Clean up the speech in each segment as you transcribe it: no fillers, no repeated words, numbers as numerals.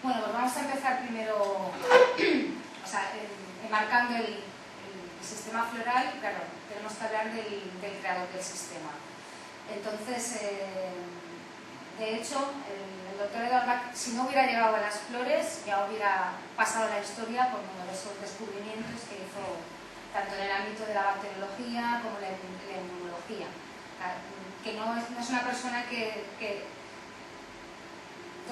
Bueno, pues vamos a empezar primero, o sea, enmarcando el sistema floral. Claro, tenemos que hablar del creador del sistema. Entonces, de hecho, el doctor Edward Bach, si no hubiera llegado a las flores, ya hubiera pasado la historia por numerosos descubrimientos que hizo tanto en el ámbito de la bacteriología como la inmunología. Que no es una persona que de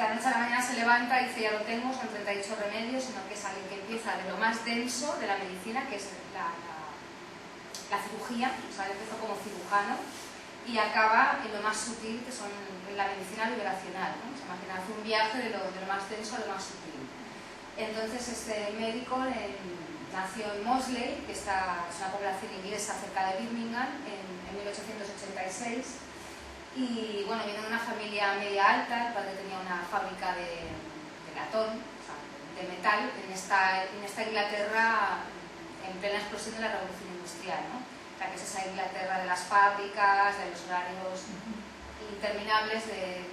la noche a la mañana se levanta y dice ya lo tengo, son 38 remedios, sino que es alguien que empieza de lo más denso de la medicina, que es la cirugía, o sea, empezó como cirujano, y acaba en lo más sutil, que son la medicina liberacional, ¿no? O sea, imagina, hace un viaje de lo más denso a lo más sutil. Entonces este médico nació en Moseley, que es una población inglesa cerca de Birmingham, en 1886. Y bueno, viene de una familia media alta. El padre tenía una fábrica de latón, o sea, de metal, en esta Inglaterra en plena explosión de la revolución industrial, ¿no? O sea, que es esa Inglaterra de las fábricas, de los horarios interminables, de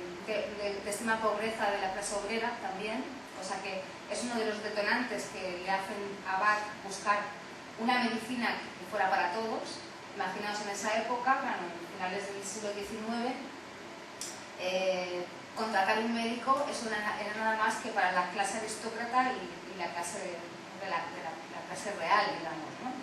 extrema pobreza de la clase obrera también. O sea que es uno de los detonantes que le hacen a Bach buscar una medicina que fuera para todos. Imaginaos en esa época, bueno, en finales del siglo XIX, contratar un médico eso era nada más que para la clase aristócrata y la clase de la clase real, digamos, ¿no?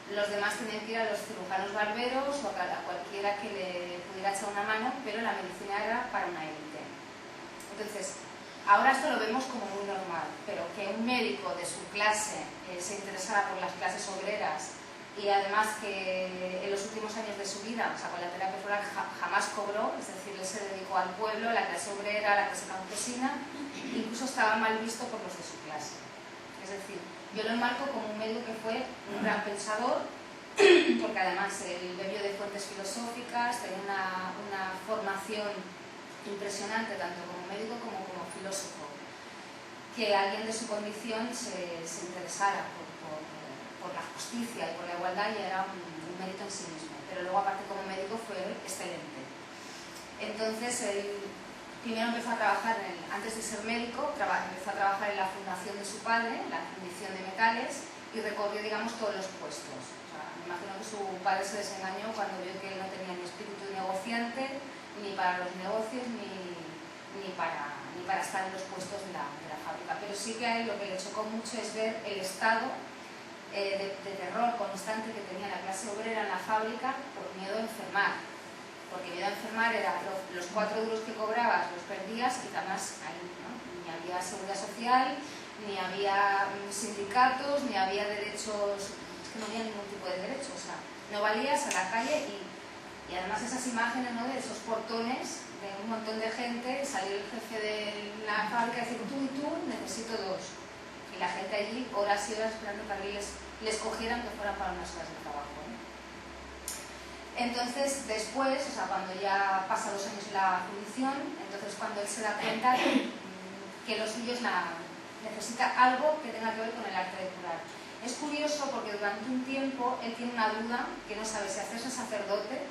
Los demás tenían que ir a los cirujanos barberos o a cualquiera que le pudiera echar una mano, pero la medicina era para una élite. Entonces, ahora esto lo vemos como muy normal, pero que un médico de su clase se interesara por las clases obreras y además que en los últimos años de su vida, o sea, con la terapia floral jamás cobró, es decir, él se dedicó al pueblo, a la clase obrera, a la clase campesina, incluso estaba mal visto por los de su clase. Es decir, yo lo enmarco como un médico que fue un gran pensador, porque además él bebió de fuentes filosóficas, tenía una formación impresionante tanto como médico como filósofo. Que alguien de su condición se interesara por la justicia y por la igualdad ya era un mérito en sí mismo, pero luego aparte como médico fue excelente. Entonces él primero empezó a trabajar, antes de ser médico, empezó a trabajar en la fundación de su padre, la fundición de metales, y recorrió, digamos, todos los puestos. O sea, me imagino que su padre se desengañó cuando vio que él no tenía ni espíritu negociante, ni para los negocios, ni para estar en los puestos de la fábrica. Pero sí que a él lo que le chocó mucho es ver el estado de terror constante que tenía la clase obrera en la fábrica por miedo a enfermar. Porque miedo a enfermar era los 4 duros que cobrabas los perdías y además ahí, ¿no? Ni había seguridad social, ni había sindicatos, ni había derechos, es que no había ningún tipo de derechos, o sea, no valías a la calle y además esas imágenes, ¿no? De esos portones de un montón de gente, salir el jefe de la fábrica y decir tú y tú, necesito 2. Y la gente allí horas y horas esperando que les cogieran que fueran para unas horas de trabajo, ¿no? Entonces después, o sea, cuando ya pasa 2 años la fundición, entonces cuando él se da cuenta que lo suyo necesita algo que tenga que ver con el arte de curar. Es curioso porque durante un tiempo él tiene una duda que no sabe si hacerse sacerdote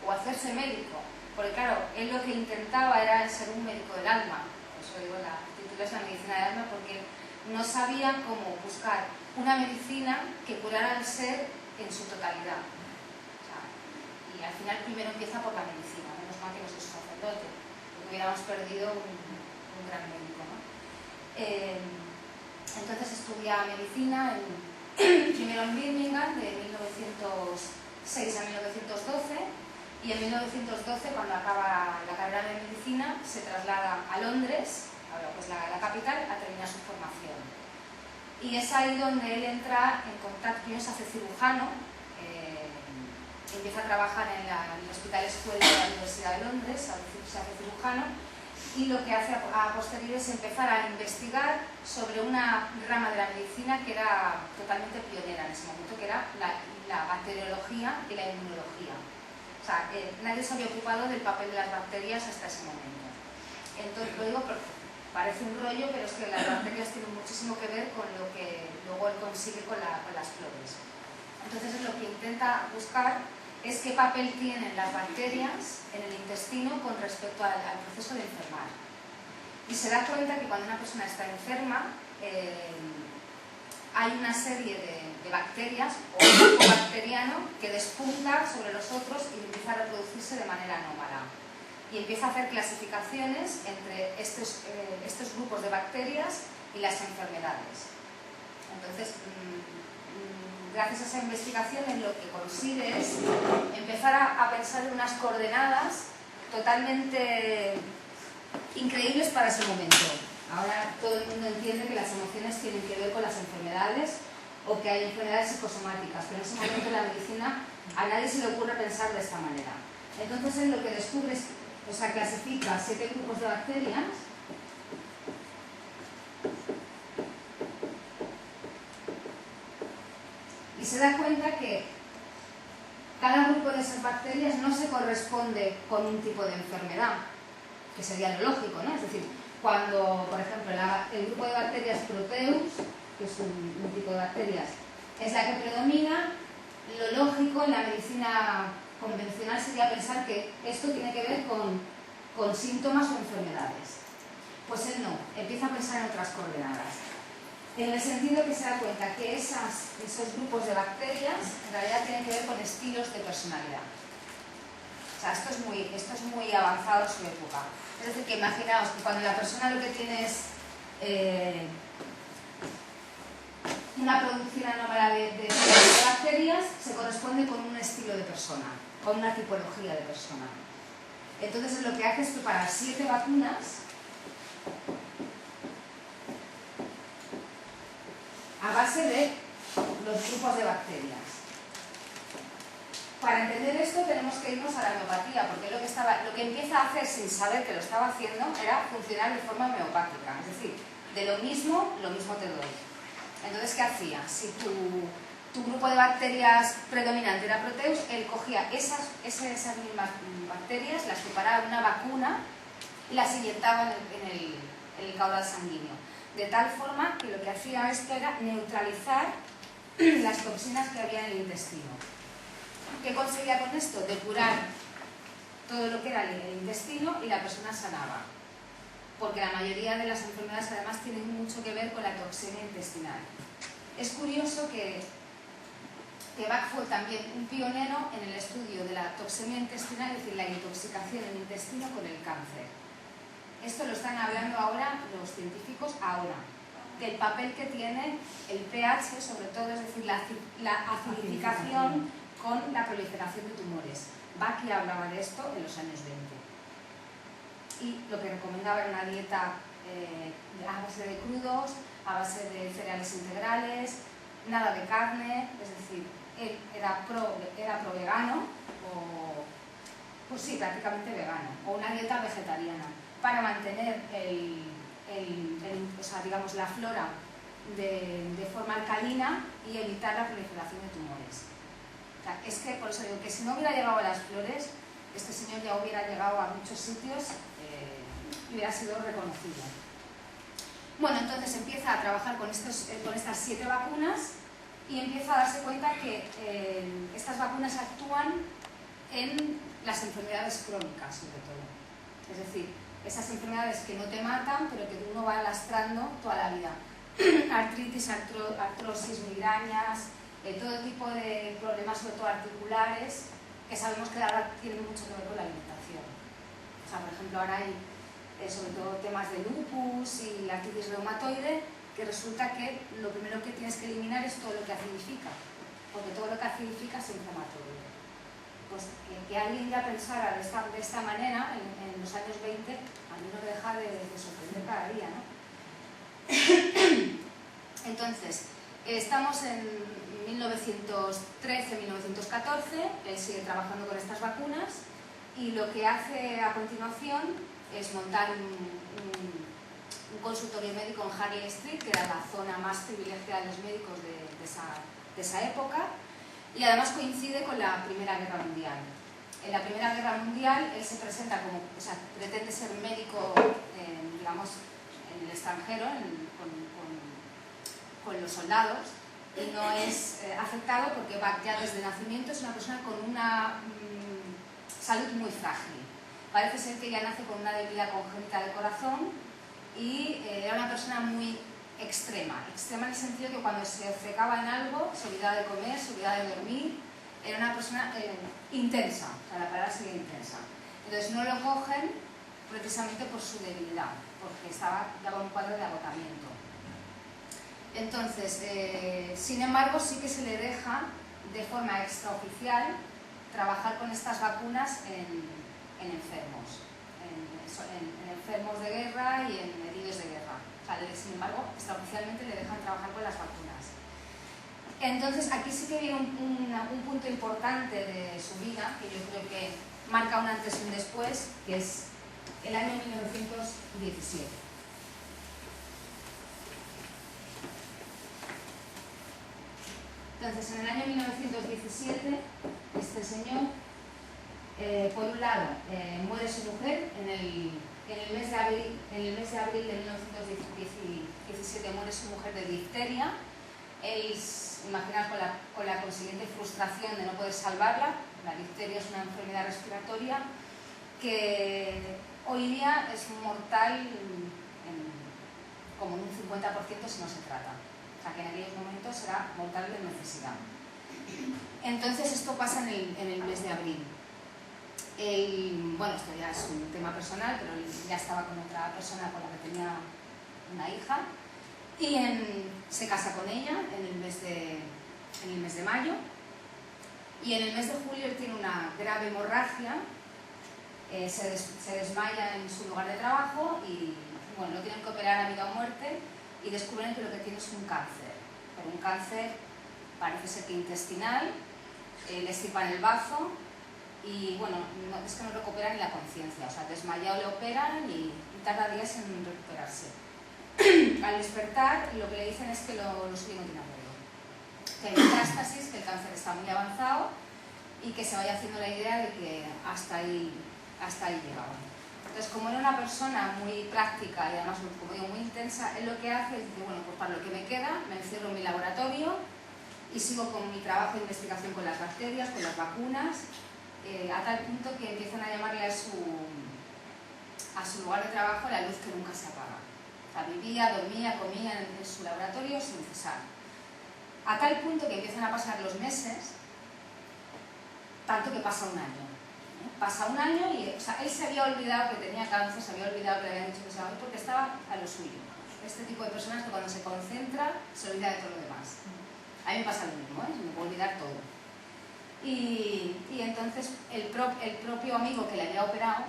o hacerse médico, porque claro, él lo que intentaba era ser un médico del alma. Por eso digo, el título es la medicina del alma, porque no sabía cómo buscar una medicina que curara al ser en su totalidad. O sea, y al final primero empieza por la medicina, menos mal que no es un sacerdote, porque hubiéramos perdido un gran médico, ¿no? Entonces estudia medicina primero en Birmingham de 1906 a 1912. Y en 1912, cuando acaba la carrera de medicina, se traslada a Londres, ahora pues la capital, a terminar su formación. Y es ahí donde él entra en contacto, primero se hace cirujano, empieza a trabajar en el Hospital Escuela de la Universidad de Londres, se hace cirujano, y lo que hace a posteriori es empezar a investigar sobre una rama de la medicina que era totalmente pionera en ese momento, que era la bacteriología y la inmunología. O sea, nadie se había ocupado del papel de las bacterias hasta ese momento. Entonces, lo digo porque parece un rollo, pero es que las bacterias tienen muchísimo que ver con lo que luego él consigue con las flores. Entonces, lo que intenta buscar es qué papel tienen las bacterias en el intestino con respecto al proceso de enfermar. y se da cuenta que cuando una persona está enferma hay una serie de bacterias o un grupo bacteriano que despunta sobre los otros y empieza a reproducirse de manera anómala. Y empieza a hacer clasificaciones entre estos grupos de bacterias y las enfermedades. Entonces, gracias a esa investigación, lo que consigue es empezar a pensar en unas coordenadas totalmente increíbles para ese momento. Ahora todo el mundo entiende que las emociones tienen que ver con las enfermedades o que hay enfermedades psicosomáticas, pero en ese momento en la medicina a nadie se le ocurre pensar de esta manera. Entonces él lo que descubre es, o sea, clasifica 7 grupos de bacterias y se da cuenta que cada grupo de esas bacterias no se corresponde con un tipo de enfermedad, que sería lo lógico, ¿no? Es decir, cuando, por ejemplo, el grupo de bacterias Proteus, que es un tipo de bacterias, es la que predomina, lo lógico en la medicina convencional sería pensar que esto tiene que ver con síntomas o enfermedades. Pues él no, empieza a pensar en otras coordenadas. En el sentido que se da cuenta que esos grupos de bacterias en realidad tienen que ver con estilos de personalidad. O sea, esto es muy avanzado en su época. Es decir, que imaginaos que cuando la persona lo que tiene es una producción anómala de bacterias, se corresponde con un estilo de persona, con una tipología de persona. Entonces lo que hace es preparar 7 vacunas a base de los grupos de bacterias. Para entender esto tenemos que irnos a la homeopatía, porque lo que empieza a hacer sin saber que lo estaba haciendo era funcionar de forma homeopática, es decir, de lo mismo te doy. Entonces, ¿qué hacía? Si tu grupo de bacterias predominante era Proteus, él cogía esas mismas bacterias, las preparaba en una vacuna y las inyectaba en el caudal sanguíneo. De tal forma que lo que hacía esto era neutralizar las toxinas que había en el intestino. ¿Qué conseguía con esto? Depurar todo lo que era el intestino y la persona sanaba. Porque la mayoría de las enfermedades además tienen mucho que ver con la toxina intestinal. Es curioso que Bach fue también un pionero en el estudio de la toxemia intestinal, es decir, la intoxicación en el intestino con el cáncer. Esto lo están hablando ahora los científicos del papel que tiene el pH, sobre todo, es decir, la acidificación con la proliferación de tumores. Bach ya hablaba de esto en los años 20. Y lo que recomendaba era una dieta a base de crudos, a base de cereales integrales, nada de carne, es decir, él era pro vegano, pues sí, prácticamente vegano, o una dieta vegetariana, para mantener digamos, la flora de forma alcalina y evitar la proliferación de tumores. O sea, es que, por eso digo que si no hubiera llegado a las flores, este señor ya hubiera llegado a muchos sitios y hubiera sido reconocido. Bueno, entonces empieza a trabajar con estas 7 vacunas y empieza a darse cuenta que estas vacunas actúan en las enfermedades crónicas, sobre todo. Es decir, esas enfermedades que no te matan, pero que uno va lastrando toda la vida. Artritis, artrosis, migrañas, todo tipo de problemas, sobre todo articulares, que sabemos que ahora tienen mucho que ver con la alimentación. O sea, por ejemplo, ahora hay sobre todo temas de lupus y la artritis reumatoide, que resulta que lo primero que tienes que eliminar es todo lo que acidifica, porque todo lo que acidifica es inflamatorio. Pues que alguien ya pensara de esta manera en los años 20, a mí no me deja de sorprender cada día, ¿no? Entonces, estamos en 1913-1914, él sigue trabajando con estas vacunas y lo que hace a continuación es montar un consultorio médico en Harley Street, que era la zona más privilegiada de los médicos de esa época, y además coincide con la Primera Guerra Mundial. En la Primera Guerra Mundial él se presenta como, o sea, pretende ser médico, digamos, en el extranjero, con los soldados, y no es aceptado porque Bach ya desde nacimiento es una persona con una salud muy frágil. Parece ser que ella nace con una debilidad congénita del corazón y era una persona muy extrema en el sentido que cuando se obcecaba en algo se olvidaba de comer, se olvidaba de dormir, era una persona intensa, o sea, la palabra sería intensa. Entonces no lo cogen precisamente por su debilidad, porque estaba ya con un cuadro de agotamiento. Entonces, sin embargo, sí que se le deja de forma extraoficial trabajar con estas vacunas en enfermos, en enfermos de guerra y en heridos de guerra. O sea, sin embargo, extraoficialmente le dejan trabajar con las vacunas. Entonces, aquí sí que viene un punto importante de su vida, que yo creo que marca un antes y un después, que es el año 1917. Entonces, en el año 1917, este señor, por un lado, muere su mujer en el mes de abril de 1917 muere su mujer de difteria. Él, imaginaos, con la consiguiente frustración de no poder salvarla. La difteria es una enfermedad respiratoria que hoy día es mortal como en un 50% si no se trata. O sea, que en aquellos momentos era mortal de necesidad. Entonces esto pasa en el mes de abril. Bueno, esto ya es un tema personal, pero él ya estaba con otra persona con la que tenía una hija y se casa con ella en el mes de mayo, y en el mes de julio él tiene una grave hemorragia, se desmaya en su lugar de trabajo y bueno, lo tienen que operar a vida o muerte y descubren que lo que tiene es un cáncer, pero un cáncer parece ser que intestinal, le extirpan el bazo y bueno, es que no recuperan ni la conciencia, o sea, desmayado le operan y tarda días en recuperarse. Al despertar lo que le dicen es que lo suyo no tiene arreglo, que hay metástasis, que el cáncer está muy avanzado y que se vaya haciendo la idea de que hasta ahí llegaba. Entonces, como era una persona muy práctica y además, como digo, muy intensa, él lo que hace es decir, bueno, pues para lo que me queda, me encierro en mi laboratorio y sigo con mi trabajo de investigación con las bacterias, con las vacunas, a tal punto que empiezan a llamarle a su lugar de trabajo la luz que nunca se apaga. O sea, vivía, dormía, comía en su laboratorio sin cesar. A tal punto que empiezan a pasar los meses, tanto que pasa un año. Pasa un año y o sea, él se había olvidado que tenía cáncer, se había olvidado que le habían dicho que se iba a morir porque estaba a lo suyo. Este tipo de personas que cuando se concentra se olvida de todo lo demás. A mí me pasa lo mismo, me puedo olvidar todo. Y entonces el propio amigo que le había operado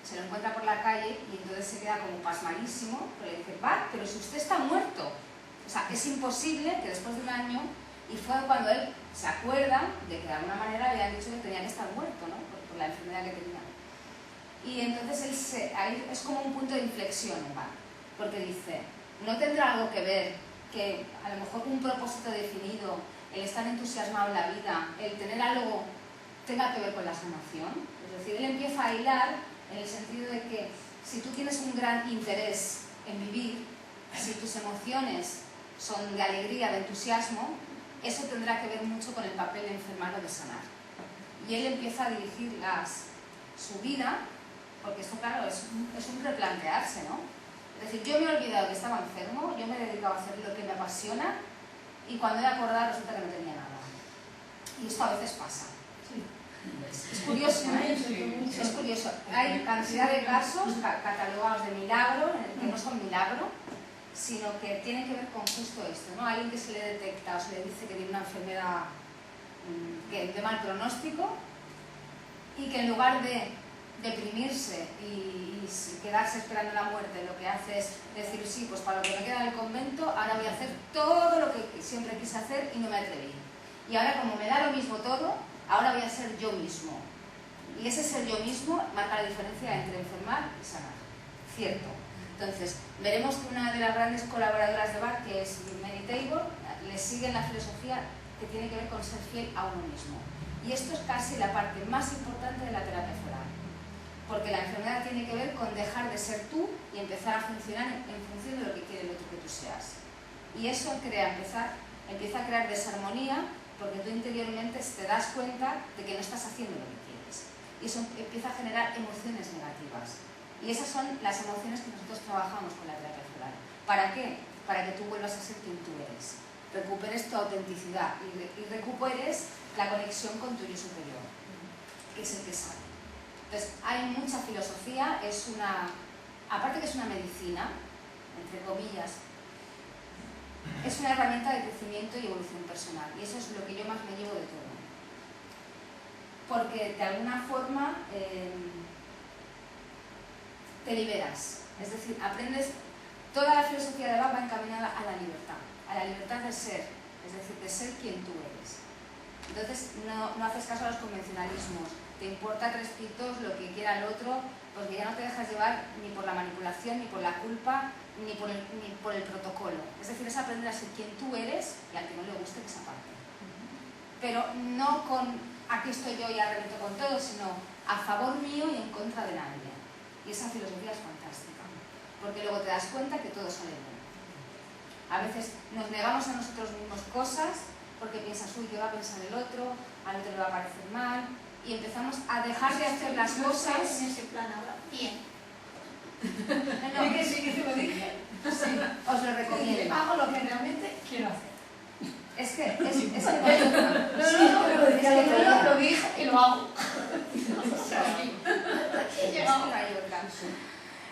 se lo encuentra por la calle y entonces se queda como pasmadísimo, pero le dice, va, pero si usted está muerto. O sea, es imposible que después de un año, y fue cuando él se acuerda de que de alguna manera le habían dicho que tenía que estar muerto, ¿no? Por la enfermedad que tenía. Y entonces ahí es como un punto de inflexión, ¿vale? Porque dice, ¿no tendrá algo que ver que a lo mejor un propósito definido, el estar entusiasmado en la vida, el tener algo tenga que ver con la sanación? Es decir, él empieza a hilar en el sentido de que si tú tienes un gran interés en vivir, si tus emociones son de alegría, de entusiasmo, eso tendrá que ver mucho con el papel de enfermar o de sanar. Y él empieza a dirigir su vida, porque esto claro es un replantearse, ¿no? Es decir, yo me he olvidado que estaba enfermo, yo me he dedicado a hacer lo que me apasiona y cuando he acordado resulta que no tenía nada. Y esto a veces pasa. Es curioso, ¿eh? Es curioso. Hay cantidad de casos catalogados de milagro, que no son milagro, sino que tienen que ver con justo esto, ¿no? Alguien que se le detecta o se le dice que tiene una enfermedad de mal pronóstico y que en lugar de deprimirse y quedarse esperando la muerte, lo que hace es decir, sí, pues para lo que me queda en el convento, ahora voy a hacer todo lo que siempre quise hacer y no me atreví. Y ahora como me da lo mismo todo, ahora voy a ser yo mismo. Y ese ser yo mismo marca la diferencia entre enfermar y sanar. Cierto. Entonces, veremos que una de las grandes colaboradoras de Bach, que es Mary Taylor, le sigue en la filosofía que tiene que ver con ser fiel a uno mismo. Y esto es casi la parte más importante de la terapia floral. Porque la enfermedad tiene que ver con dejar de ser tú y empezar a funcionar en función de lo que quiere el otro que tú seas. Y eso empieza a crear desarmonía porque tú interiormente te das cuenta de que no estás haciendo lo que quieres. Y eso empieza a generar emociones negativas. Y esas son las emociones que nosotros trabajamos con la terapia floral. ¿Para qué? Para que tú vuelvas a ser quien tú eres. Recuperes tu autenticidad y recuperes la conexión con tu yo superior, que es el que sabe. Entonces, hay mucha filosofía, aparte que es una medicina, entre comillas, es una herramienta de crecimiento y evolución personal. Y eso es lo que yo más me llevo de todo. Porque de alguna forma te liberas. Es decir, aprendes. Toda la filosofía de Bach va encaminada a la libertad de ser, es decir, de ser quien tú eres. Entonces, no haces caso a los convencionalismos, te importa 3 pitos lo que quiera el otro, porque ya no te dejas llevar ni por la manipulación, ni por la culpa, ni por el protocolo. Es decir, es aprender a ser quien tú eres y al que no le guste que se aparte. Pero no con aquí estoy yo y arremeto con todo, sino a favor mío y en contra de nadie. Y esa filosofía es fantástica, porque luego te das cuenta que todo sale bien. A veces nos negamos a nosotros mismos cosas porque piensas, uy, ¿qué va a pensar el otro? Al otro le va a parecer mal, y empezamos a dejar de hacer las cosas. En ese plan ahora, bien. No, que sí, que te lo dije. Sí, os lo recomiendo. Hago lo que realmente quiero hacer. Es que no, yo lo dije y lo hago.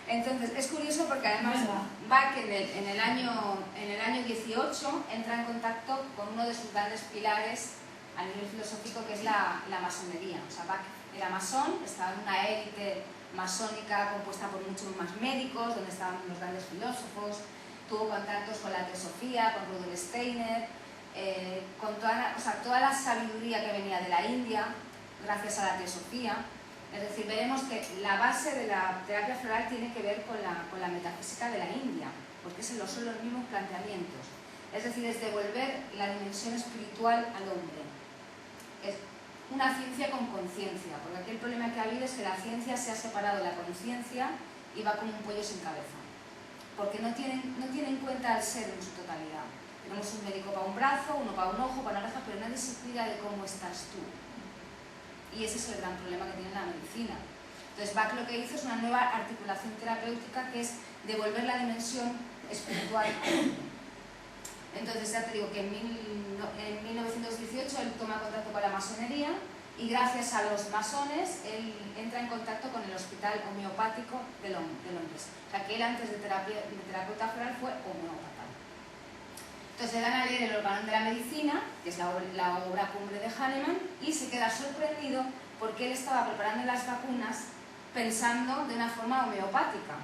Entonces, es curioso porque además Bach en el año 18 entra en contacto con uno de sus grandes pilares a nivel filosófico, que es la masonería. O sea, Bach era masón, estaba en una élite masónica compuesta por muchos más médicos, donde estaban los grandes filósofos, tuvo contactos con la teosofía, con Rudolf Steiner, con toda la sabiduría que venía de la India, gracias a la teosofía. Es decir, veremos que la base de la terapia floral tiene que ver con la metafísica de la India, porque son los mismos planteamientos. Es decir, es devolver la dimensión espiritual al hombre. Es una ciencia con conciencia, porque aquí el problema que ha habido es que la ciencia se ha separado de la conciencia y va como un pollo sin cabeza, porque no tiene en cuenta al ser en su totalidad. Tenemos un médico para un brazo, uno para un ojo, para una oreja, pero nadie se cuida de cómo estás tú. Y ese es el gran problema que tiene la medicina. Entonces Bach lo que hizo es una nueva articulación terapéutica, que es devolver la dimensión espiritual. Entonces ya te digo que en 1918 él toma contacto con la masonería y gracias a los masones él entra en contacto con el hospital homeopático de Londres. O sea que él antes de terapeuta floral fue homeópata. Entonces le dan a leer el Organón de la Medicina, que es la obra cumbre de Hahnemann, y se queda sorprendido porque él estaba preparando las vacunas pensando de una forma homeopática.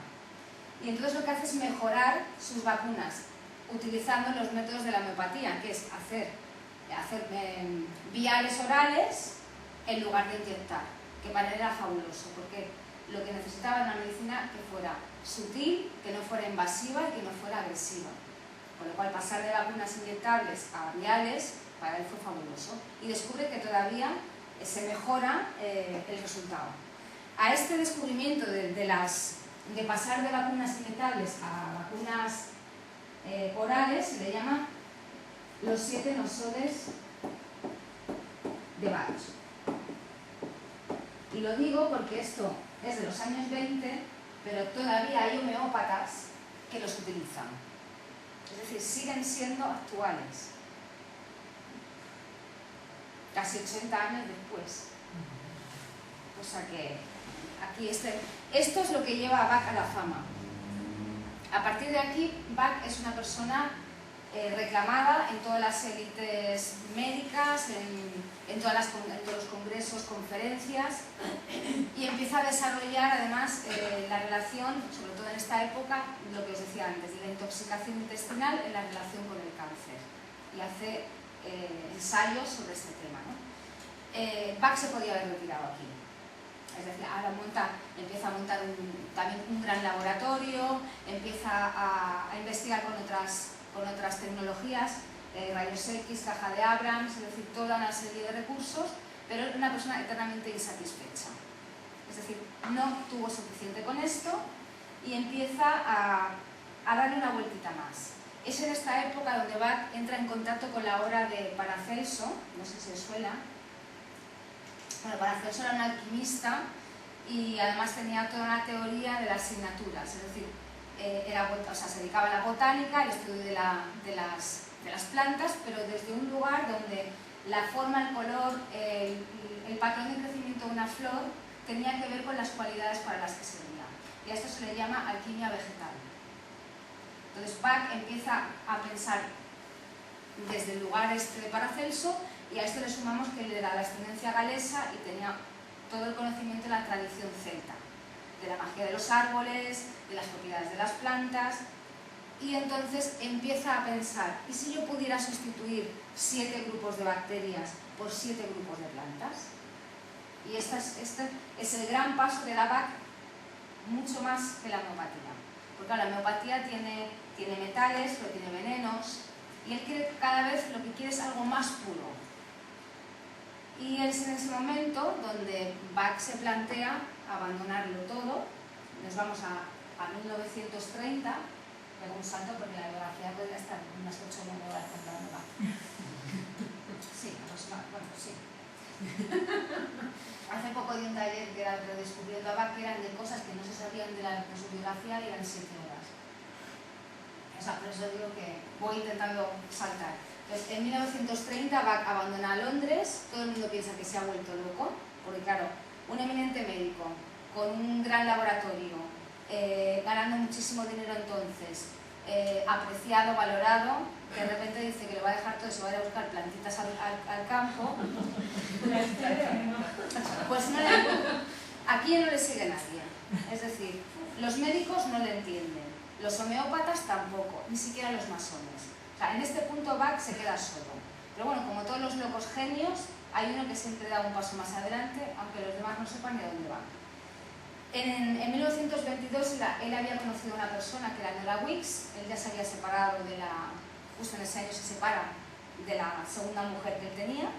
Y entonces lo que hace es mejorar sus vacunas, utilizando los métodos de la homeopatía, que es hacer viales orales en lugar de inyectar, que para él era fabuloso, porque lo que necesitaba era una medicina que fuera sutil, que no fuera invasiva y que no fuera agresiva. Con lo cual pasar de vacunas inyectables a viales para él fue fabuloso. Y descubre que todavía se mejora el resultado. A este descubrimiento de pasar de vacunas inyectables a vacunas orales se le llama los 7 nosodes de Bach. Y lo digo porque esto es de los años 20, pero todavía hay homeópatas que los utilizan. Es decir, siguen siendo actuales. Casi 80 años después. O sea que aquí esto es lo que lleva a Bach a la fama. A partir de aquí, Bach es una persona reclamada en todas las élites médicas, en todos los congresos, conferencias, y empieza a desarrollar además la relación, sobre todo en esta época, lo que os decía antes, de la intoxicación intestinal en la relación con el cáncer, y hace ensayos sobre este tema, ¿no? Bach se podía haber retirado aquí. Es decir, ahora empieza a montar también un gran laboratorio, empieza a investigar con otras tecnologías, rayos X, caja de Abrams, es decir, toda una serie de recursos, pero es una persona eternamente insatisfecha. Es decir, no tuvo suficiente con esto y empieza a darle una vueltita más. Es en esta época donde Bach entra en contacto con la obra de Paracelso, no sé si os suena. Bueno, Paracelso era un alquimista y además tenía toda una teoría de las asignaturas, es decir, se dedicaba a la botánica, al estudio de las plantas, pero desde un lugar donde la forma, el color, el patrón de crecimiento de una flor tenía que ver con las cualidades para las que servía. Y a esto se le llama alquimia vegetal. Entonces Bach empieza a pensar desde el lugar de Paracelso, y a esto le sumamos que él era de ascendencia galesa y tenía todo el conocimiento de la tradición celta, de la magia de los árboles, de las propiedades de las plantas, y entonces empieza a pensar, ¿y si yo pudiera sustituir 7 grupos de bacterias por 7 grupos de plantas? Y este es el gran paso de la Bach, mucho más que la homeopatía. Porque la homeopatía tiene metales, pero tiene venenos, y él quiere, cada vez lo que quiere es algo más puro. Y es en ese momento donde Bach se plantea abandonarlo todo. Nos vamos a 1930, pego un salto porque la biografía podría estar unas 8 o 9 horas contando Bach. Sí, bueno, sí. Hace poco di un taller que era redescubriendo a Bach, que eran de cosas que no se sabían de su biografía, y eran 7 horas. O sea, por eso digo que voy intentando saltar. Entonces, en 1930 Bach abandona Londres, todo el mundo piensa que se ha vuelto loco, porque claro, un eminente médico, con un gran laboratorio, ganando muchísimo dinero entonces, apreciado, valorado, de repente dice que lo va a dejar todo y se va a ir a buscar plantitas al campo. Pues no aquí no le sigue nadie. Es decir, los médicos no le entienden, los homeópatas tampoco, ni siquiera los masones. O sea, en este punto Bach se queda solo. Pero bueno, como todos los locos genios, hay uno que siempre da un paso más adelante, aunque los demás no sepan ni a dónde van. En 1922 él había conocido a una persona que era Nora Weeks. Él ya se había separado justo en ese año se separa de la segunda mujer que él tenía.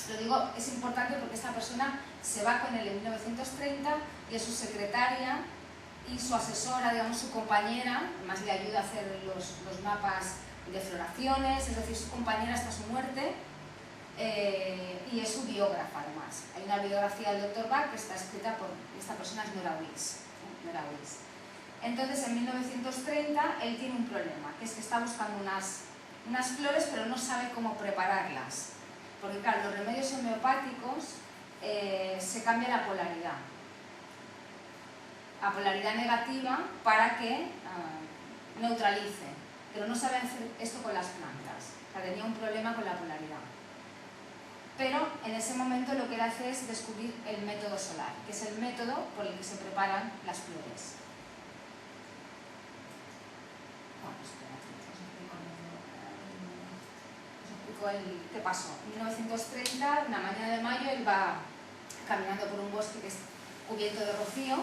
Lo digo, es importante porque esta persona se va con él en 1930 y es su secretaria y su asesora, digamos, su compañera, además le ayuda a hacer los mapas de floraciones, es decir, su compañera hasta su muerte, y es su biógrafa además. Hay una biografía del Dr. Bach que está escrita por esta persona, es Nora Weeks. Entonces, en 1930, él tiene un problema, que es que está buscando unas flores, pero no sabe cómo prepararlas. Porque claro, los remedios homeopáticos se cambia la polaridad. A polaridad negativa para que neutralice. Pero no sabe hacer esto con las plantas. O sea, tenía un problema con la polaridad. Pero en ese momento lo que él hace es descubrir el método solar, que es el método por el que se preparan las flores. ¿Qué pasó? En 1930, una mañana de mayo, él va caminando por un bosque que es cubierto de rocío,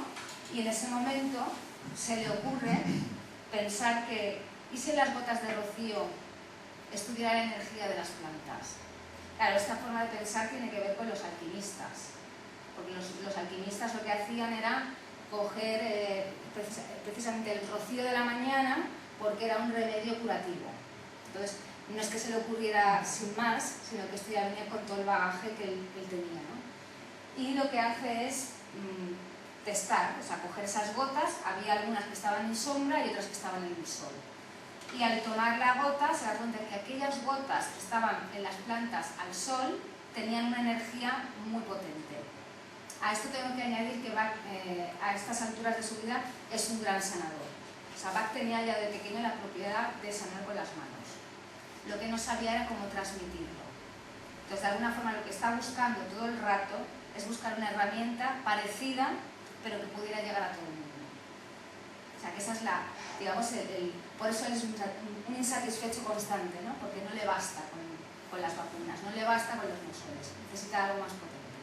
y en ese momento se le ocurre pensar que, ¿y si en las gotas de rocío estudiara la energía de las plantas? Claro, esta forma de pensar tiene que ver con los alquimistas, porque los alquimistas lo que hacían era coger precisamente el rocío de la mañana, porque era un remedio curativo. Entonces, no es que se le ocurriera sin más, sino que esto ya venía con todo el bagaje que él tenía, ¿no? Y lo que hace es testar, o sea, coger esas gotas. Había algunas que estaban en sombra y otras que estaban en el sol. Y al tomar la gota se da cuenta que aquellas gotas que estaban en las plantas al sol tenían una energía muy potente. A esto tengo que añadir que Bach, a estas alturas de su vida, es un gran sanador. O sea, Bach tenía ya de pequeño la propiedad de sanar con las manos. Lo que no sabía era cómo transmitirlo. Entonces, de alguna forma, lo que está buscando todo el rato es buscar una herramienta parecida, pero que pudiera llegar a todo el mundo. O sea, que esa es digamos, por eso es un insatisfecho constante, ¿no? Porque no le basta con las vacunas, no le basta con los musones, necesita algo más potente.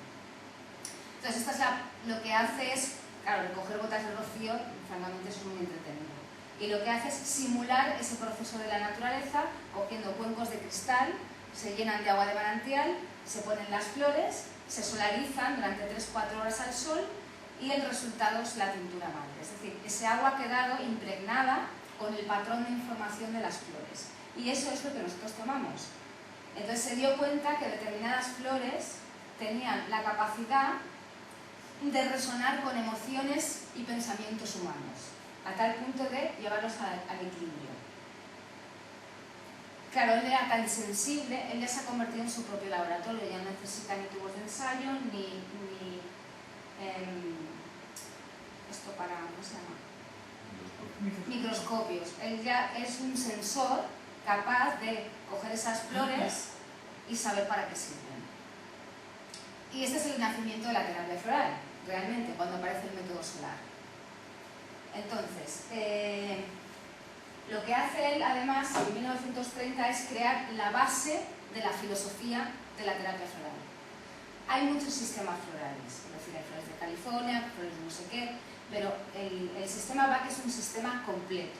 Entonces, lo que hace es, claro, recoger gotas de rocío, francamente eso es muy entretenido. Y lo que hace es simular ese proceso de la naturaleza, cogiendo cuencos de cristal, se llenan de agua de manantial, se ponen las flores, se solarizan durante 3-4 horas al sol, y el resultado es la tintura madre. Es decir, ese agua ha quedado impregnada con el patrón de información de las flores. Y eso es lo que nosotros tomamos. Entonces se dio cuenta que determinadas flores tenían la capacidad de resonar con emociones y pensamientos humanos, a tal punto de llevarlos al equilibrio. Claro, él era tan sensible, él ya se ha convertido en su propio laboratorio, ya no necesita ni tubos de ensayo, ni esto para, ¿cómo se llama? Microscopios. Él ya es un sensor capaz de coger esas flores y saber para qué sirven. Y este es el nacimiento de la terapia floral, realmente, cuando aparece el método solar. Entonces, lo que hace él, además, en 1930, es crear la base de la filosofía de la terapia floral. Hay muchos sistemas florales, es decir, hay flores de California, flores de no sé qué, pero el sistema Bach es un sistema completo.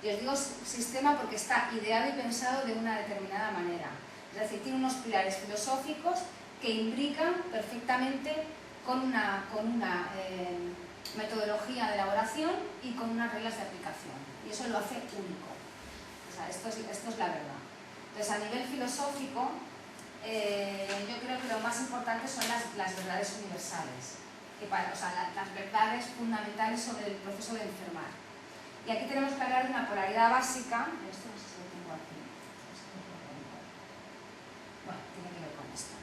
Y os digo sistema porque está ideado y pensado de una determinada manera. Es decir, tiene unos pilares filosóficos que imbrican perfectamente con una metodología de elaboración y con unas reglas de aplicación. Y eso lo hace único. O sea, esto es la verdad. Entonces, a nivel filosófico, yo creo que lo más importante son las verdades universales. O sea, las verdades fundamentales sobre el proceso de enfermar. Y aquí tenemos que hablar de una polaridad básica. Esto no sé si lo tengo aquí. Bueno, tiene que ver con esto.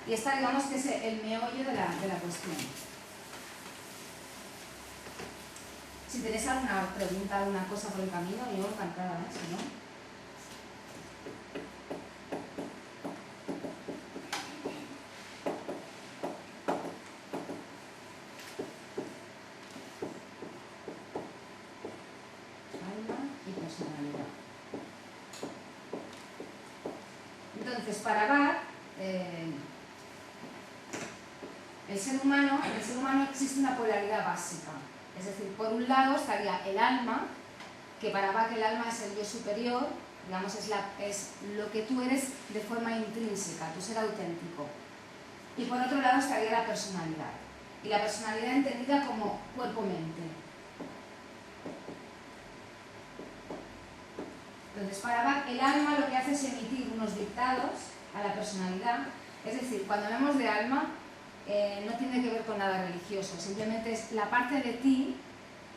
Y esta, digamos que es el meollo de la cuestión. Si tenéis alguna pregunta, alguna cosa por el camino, yo encantada, si no. Entonces, para Bach, el ser humano existe una polaridad básica. Es decir, por un lado estaría el alma, que para Bach el alma es el yo superior, digamos, es lo que tú eres de forma intrínseca, tu ser auténtico. Y por otro lado estaría la personalidad. Y la personalidad entendida como cuerpo-mente. Entonces, para Bach, el alma lo que hace es emitir unos dictados a la personalidad. Es decir, cuando hablamos de alma, no tiene que ver con nada religioso, simplemente es la parte de ti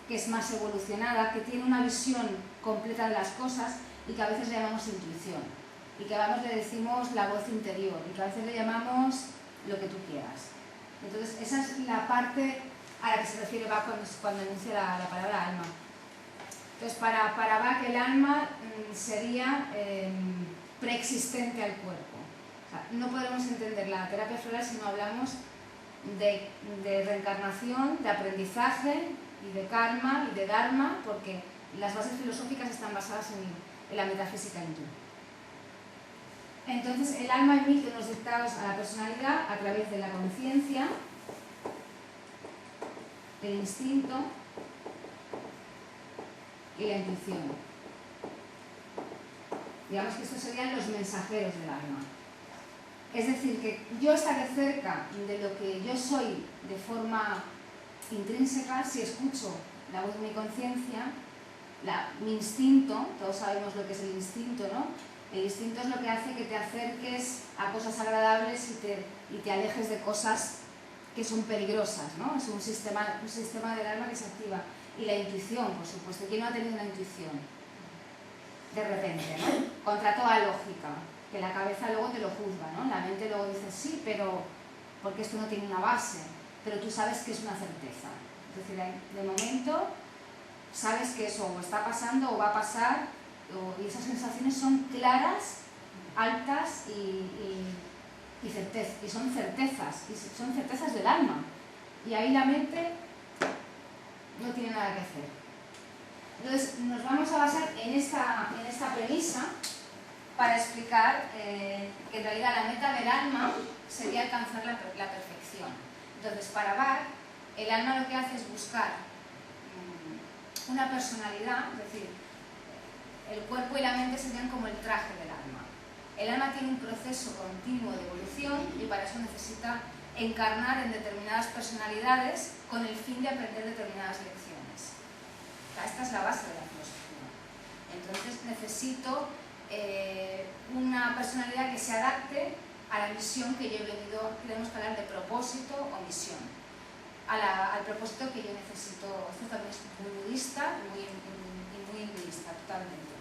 que es más evolucionada, que tiene una visión completa de las cosas y que a veces le llamamos intuición, y que a veces le decimos la voz interior, y que a veces le llamamos lo que tú quieras. Entonces, esa es la parte a la que se refiere Bach cuando enuncia la palabra alma. Entonces, para Bach el alma sería preexistente al cuerpo. O sea, no podemos entender la terapia floral si no hablamos de reencarnación, de aprendizaje y de karma y de dharma, porque las bases filosóficas están basadas en la metafísica hindú. Entonces, el alma emite unos dictados a la personalidad a través de la conciencia, el instinto y la intuición. Digamos que estos serían los mensajeros del alma. Es decir, que yo estaré cerca de lo que yo soy de forma intrínseca si escucho la voz de mi conciencia, mi instinto. Todos sabemos lo que es el instinto, ¿no? El instinto es lo que hace que te acerques a cosas agradables y te alejes de cosas que son peligrosas, ¿no? Es un sistema del alma que se activa. Y la intuición, por supuesto. ¿Quién no ha tenido una intuición? De repente, ¿no? Contra toda lógica, que la cabeza luego te lo juzga, ¿no? La mente luego dice, sí, pero porque esto no tiene una base, pero tú sabes que es una certeza. Es decir, de momento sabes que eso o está pasando o va a pasar, y esas sensaciones son claras, altas y son certezas del alma. Y ahí la mente no tiene nada que hacer. Entonces, nos vamos a basar en esta premisa para explicar que en realidad la meta del alma sería alcanzar la perfección. Entonces, para Bach, el alma lo que hace es buscar una personalidad, es decir, el cuerpo y la mente serían como el traje del alma. El alma tiene un proceso continuo de evolución y para eso necesita encarnar en determinadas personalidades con el fin de aprender determinadas lecciones. Esta es la base de la filosofía. Entonces necesito una personalidad que se adapte a la misión que yo he venido, tenemos que hablar de propósito o misión, al propósito que yo necesito. Esto también es muy budista y muy hinduista, totalmente.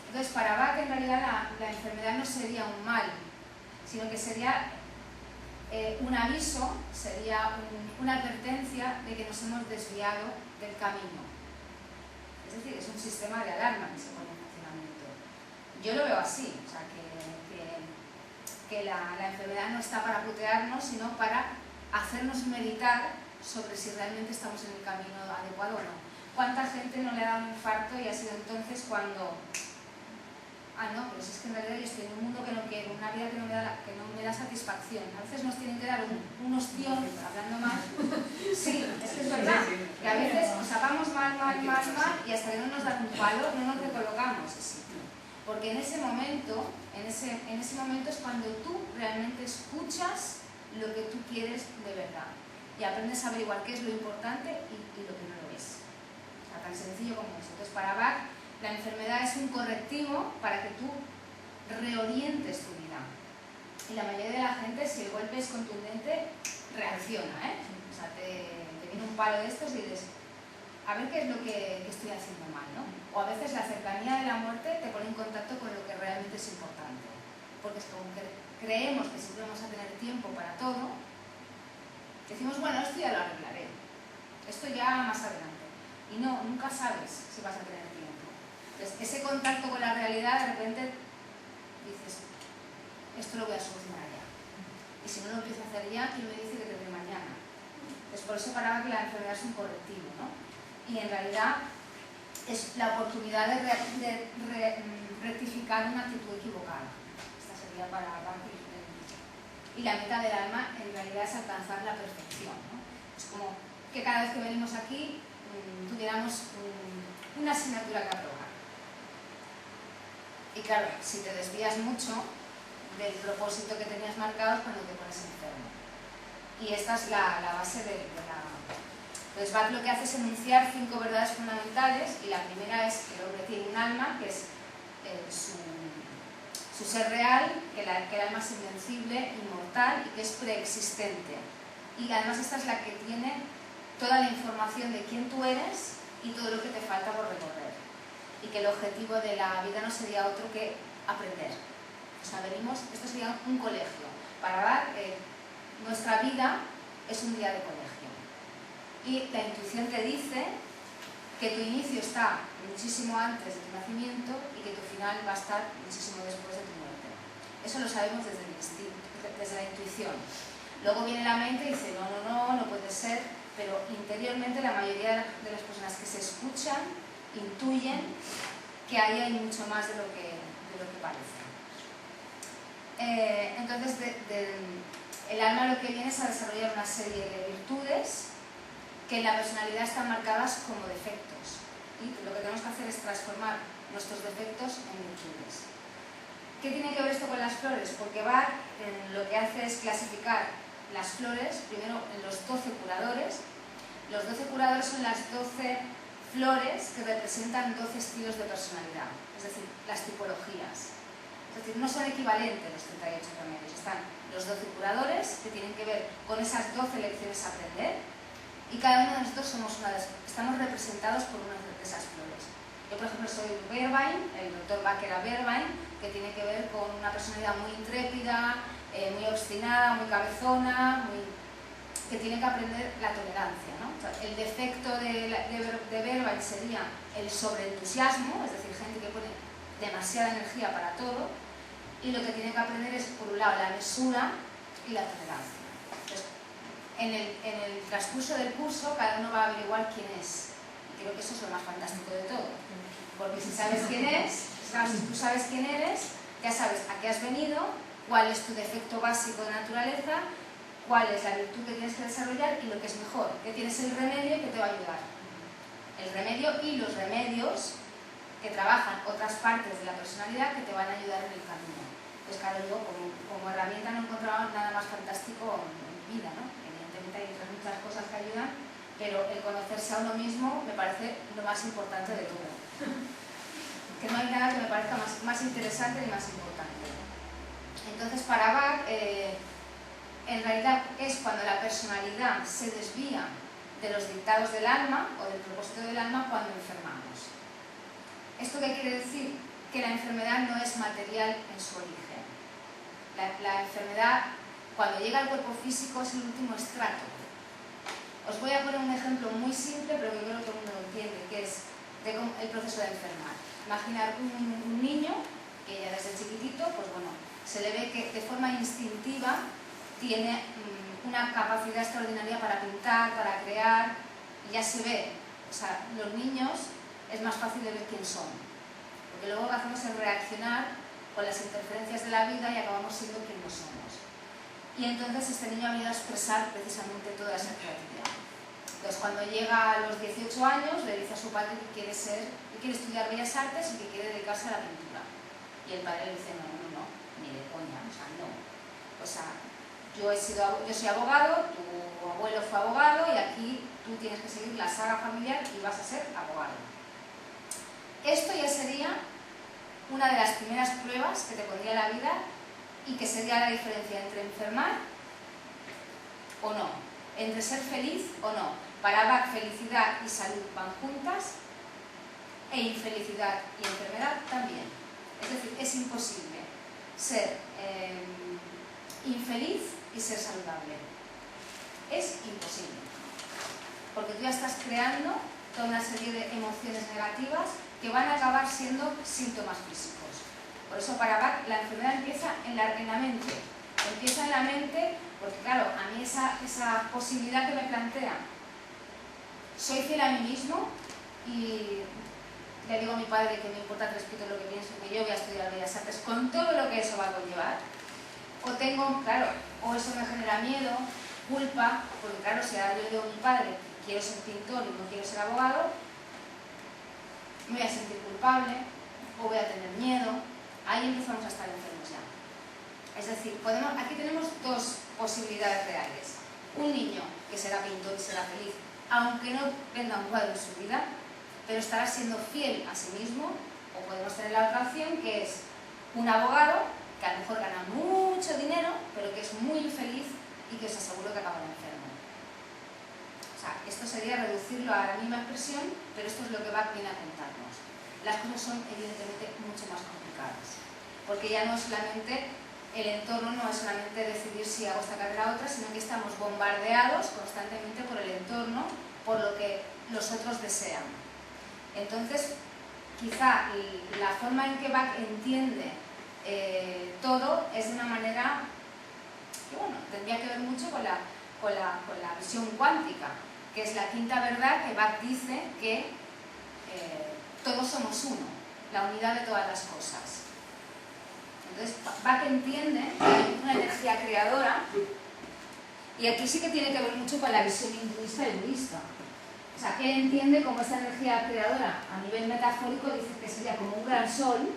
Entonces, para Bach, en realidad, la enfermedad no sería un mal, sino que sería un aviso, sería una advertencia de que nos hemos desviado del camino. Es decir, es un sistema de alarma que se pone en funcionamiento. Yo lo veo así, o sea, que la enfermedad no está para putearnos, sino para hacernos meditar sobre si realmente estamos en el camino adecuado o no. ¿Cuánta gente no le ha dado un infarto y ha sido entonces cuando... no, pero si es que en realidad yo estoy en un mundo que no quiero, una vida que no me da satisfacción. A veces nos tienen que dar un ostión, hablando mal. Sí, es que es verdad. Que a veces nos sacamos mal y hasta que no nos dan un palo no nos recolocamos ese sitio. Porque en ese momento es cuando tú realmente escuchas lo que tú quieres de verdad. Y aprendes a averiguar qué es lo importante y lo que no lo es. O sea, tan sencillo como eso. Entonces, para Bach, la enfermedad es un correctivo para que tú reorientes tu vida. Y la mayoría de la gente, si el golpe es contundente, reacciona, ¿eh? O sea, te viene un palo de estos y dices, a ver qué es lo que estoy haciendo mal, ¿no? O a veces la cercanía de la muerte te pone en contacto con lo que realmente es importante. Porque es como que creemos que siempre vamos a tener tiempo para todo, decimos, bueno, esto ya lo arreglaré, esto ya más adelante. Y no, nunca sabes si vas a tener tiempo. Entonces, ese contacto con la realidad, de repente dices, esto lo voy a solucionar ya. Y si no lo empiezo a hacer ya, ¿quién me dice que tendré mañana? Es por eso para que la enfermedad es un correctivo, ¿no? Y en realidad es la oportunidad de rectificar una actitud equivocada. Esta sería para Banfield. Y la meta del alma en realidad es alcanzar la perfección, ¿no? Es como que cada vez que venimos aquí tuviéramos una asignatura que aprobar. Y claro, si te desvías mucho del propósito que tenías marcado es cuando te pones enfermo. Y esta es la base de la... Entonces Bach lo que hace es enunciar 5 verdades fundamentales, y la primera es que el hombre tiene un alma, que es su ser real, que el alma es invencible, inmortal y que es preexistente. Y además esta es la que tiene toda la información de quién tú eres y todo lo que te falta por recorrer. Y que el objetivo de la vida no sería otro que aprender. O sea, esto sería un colegio. Para Bach, nuestra vida es un día de colegio. Y la intuición te dice que tu inicio está muchísimo antes de tu nacimiento y que tu final va a estar muchísimo después de tu muerte. Eso lo sabemos desde el instinto, desde la intuición. Luego viene la mente y dice, no puede ser, pero interiormente la mayoría de las personas que se escuchan intuyen que ahí hay mucho más de lo que parece. Entonces, el alma lo que viene es a desarrollar una serie de virtudes que en la personalidad están marcadas como defectos. Y lo que tenemos que hacer es transformar nuestros defectos en virtudes. ¿Qué tiene que ver esto con las flores? Porque Bach lo que hace es clasificar las flores, primero en los 12 curadores. Los 12 curadores son las 12 flores que representan 12 estilos de personalidad, es decir, las tipologías. Es decir, no son equivalentes los 38 remedios. Están los 12 curadores, que tienen que ver con esas 12 lecciones a aprender, y cada uno de nosotros estamos representados por una de esas flores. Yo, por ejemplo, soy Vervain, el doctor Bach era Vervain, que tiene que ver con una personalidad muy intrépida, muy obstinada, muy cabezona, que tiene que aprender la tolerancia, ¿no? O sea, el defecto de Vervain sería el sobreentusiasmo, es decir, gente que pone demasiada energía para todo, y lo que tiene que aprender es, por un lado, la mesura y la tolerancia. Entonces, en el transcurso del curso, cada uno va a averiguar quién es. Y creo que eso es lo más fantástico de todo. Porque si sabes quién es, si tú sabes quién eres, ya sabes a qué has venido, cuál es tu defecto básico de naturaleza, cuál es la virtud que tienes que desarrollar y lo que es mejor, que tienes el remedio que te va a ayudar. El remedio y los remedios que trabajan otras partes de la personalidad que te van a ayudar en el camino. Pues claro, yo como herramienta no he encontrado nada más fantástico en mi vida, ¿no? Evidentemente hay otras muchas cosas que ayudan, pero el conocerse a uno mismo me parece lo más importante de todo. Que no hay nada que me parezca más interesante ni más importante. Entonces, para Bach, en realidad es cuando la personalidad se desvía de los dictados del alma o del propósito del alma cuando enfermamos. ¿Esto qué quiere decir? Que la enfermedad no es material en su origen. La enfermedad, cuando llega al cuerpo físico, es el último estrato. Os voy a poner un ejemplo muy simple, pero que creo que todo el mundo lo entiende, que es el proceso de enfermar. Imaginar un niño que ya desde chiquitito, pues bueno, se le ve que de forma instintiva tiene una capacidad extraordinaria para pintar, para crear, y ya se ve. O sea, los niños es más fácil de ver quién son, porque luego lo que hacemos es reaccionar con las interferencias de la vida y acabamos siendo quien no somos. Y entonces este niño ha venido a expresar precisamente toda esa creatividad. Entonces, cuando llega a los 18 años, le dice a su padre que quiere estudiar Bellas Artes y que quiere dedicarse a la pintura. Y el padre le dice, no, ni de coña, o sea, no. O sea, yo soy abogado, tu abuelo fue abogado y aquí tú tienes que seguir la saga familiar y vas a ser abogado. Esto ya sería una de las primeras pruebas que te pondría la vida y que sería la diferencia entre enfermar o no, entre ser feliz o no. Para Bach, felicidad y salud van juntas, e infelicidad y enfermedad también. Es decir, es imposible ser infeliz y ser saludable. Es imposible. Porque tú ya estás creando toda una serie de emociones negativas que van a acabar siendo síntomas físicos. Por eso para Bach la enfermedad empieza en la mente. Empieza en la mente porque, claro, a mí esa posibilidad que me plantea, soy fiel a mí mismo y le digo a mi padre que me importa tres pitos lo que pienso, que yo voy a estudiar Bellas Artes con todo lo que eso va a conllevar. O tengo, claro, o eso me genera miedo, culpa, porque claro, si ahora yo le digo a mi padre que quiero ser pintor y no quiero ser abogado, me voy a sentir culpable o voy a tener miedo. Ahí empezamos a estar enfermos ya. Es decir, aquí tenemos dos posibilidades reales. Un niño que será pintor y será feliz, aunque no venda un cuadro en su vida, pero estará siendo fiel a sí mismo. O podemos tener la otra opción, que es un abogado que a lo mejor gana mucho dinero, pero que es muy infeliz y que os aseguro que acabará enfermo. O sea, esto sería reducirlo a la misma expresión, pero esto es lo que Bach viene a contarnos. Las cosas son evidentemente mucho más complicadas, porque ya no es solamente el entorno, no es solamente decidir si hago esta carrera o otra, sino que estamos bombardeados constantemente por el entorno, por lo que los otros desean. Entonces, quizá la forma en que Bach entiende todo es de una manera que, bueno, tendría que ver mucho con la visión cuántica, que es la quinta verdad que Bach dice que todos somos uno, la unidad de todas las cosas. Entonces, Bach entiende que hay una energía creadora, y aquí sí que tiene que ver mucho con la visión hinduista y budista. O sea, que él entiende como esta energía creadora, a nivel metafórico, dice que sería como un gran sol.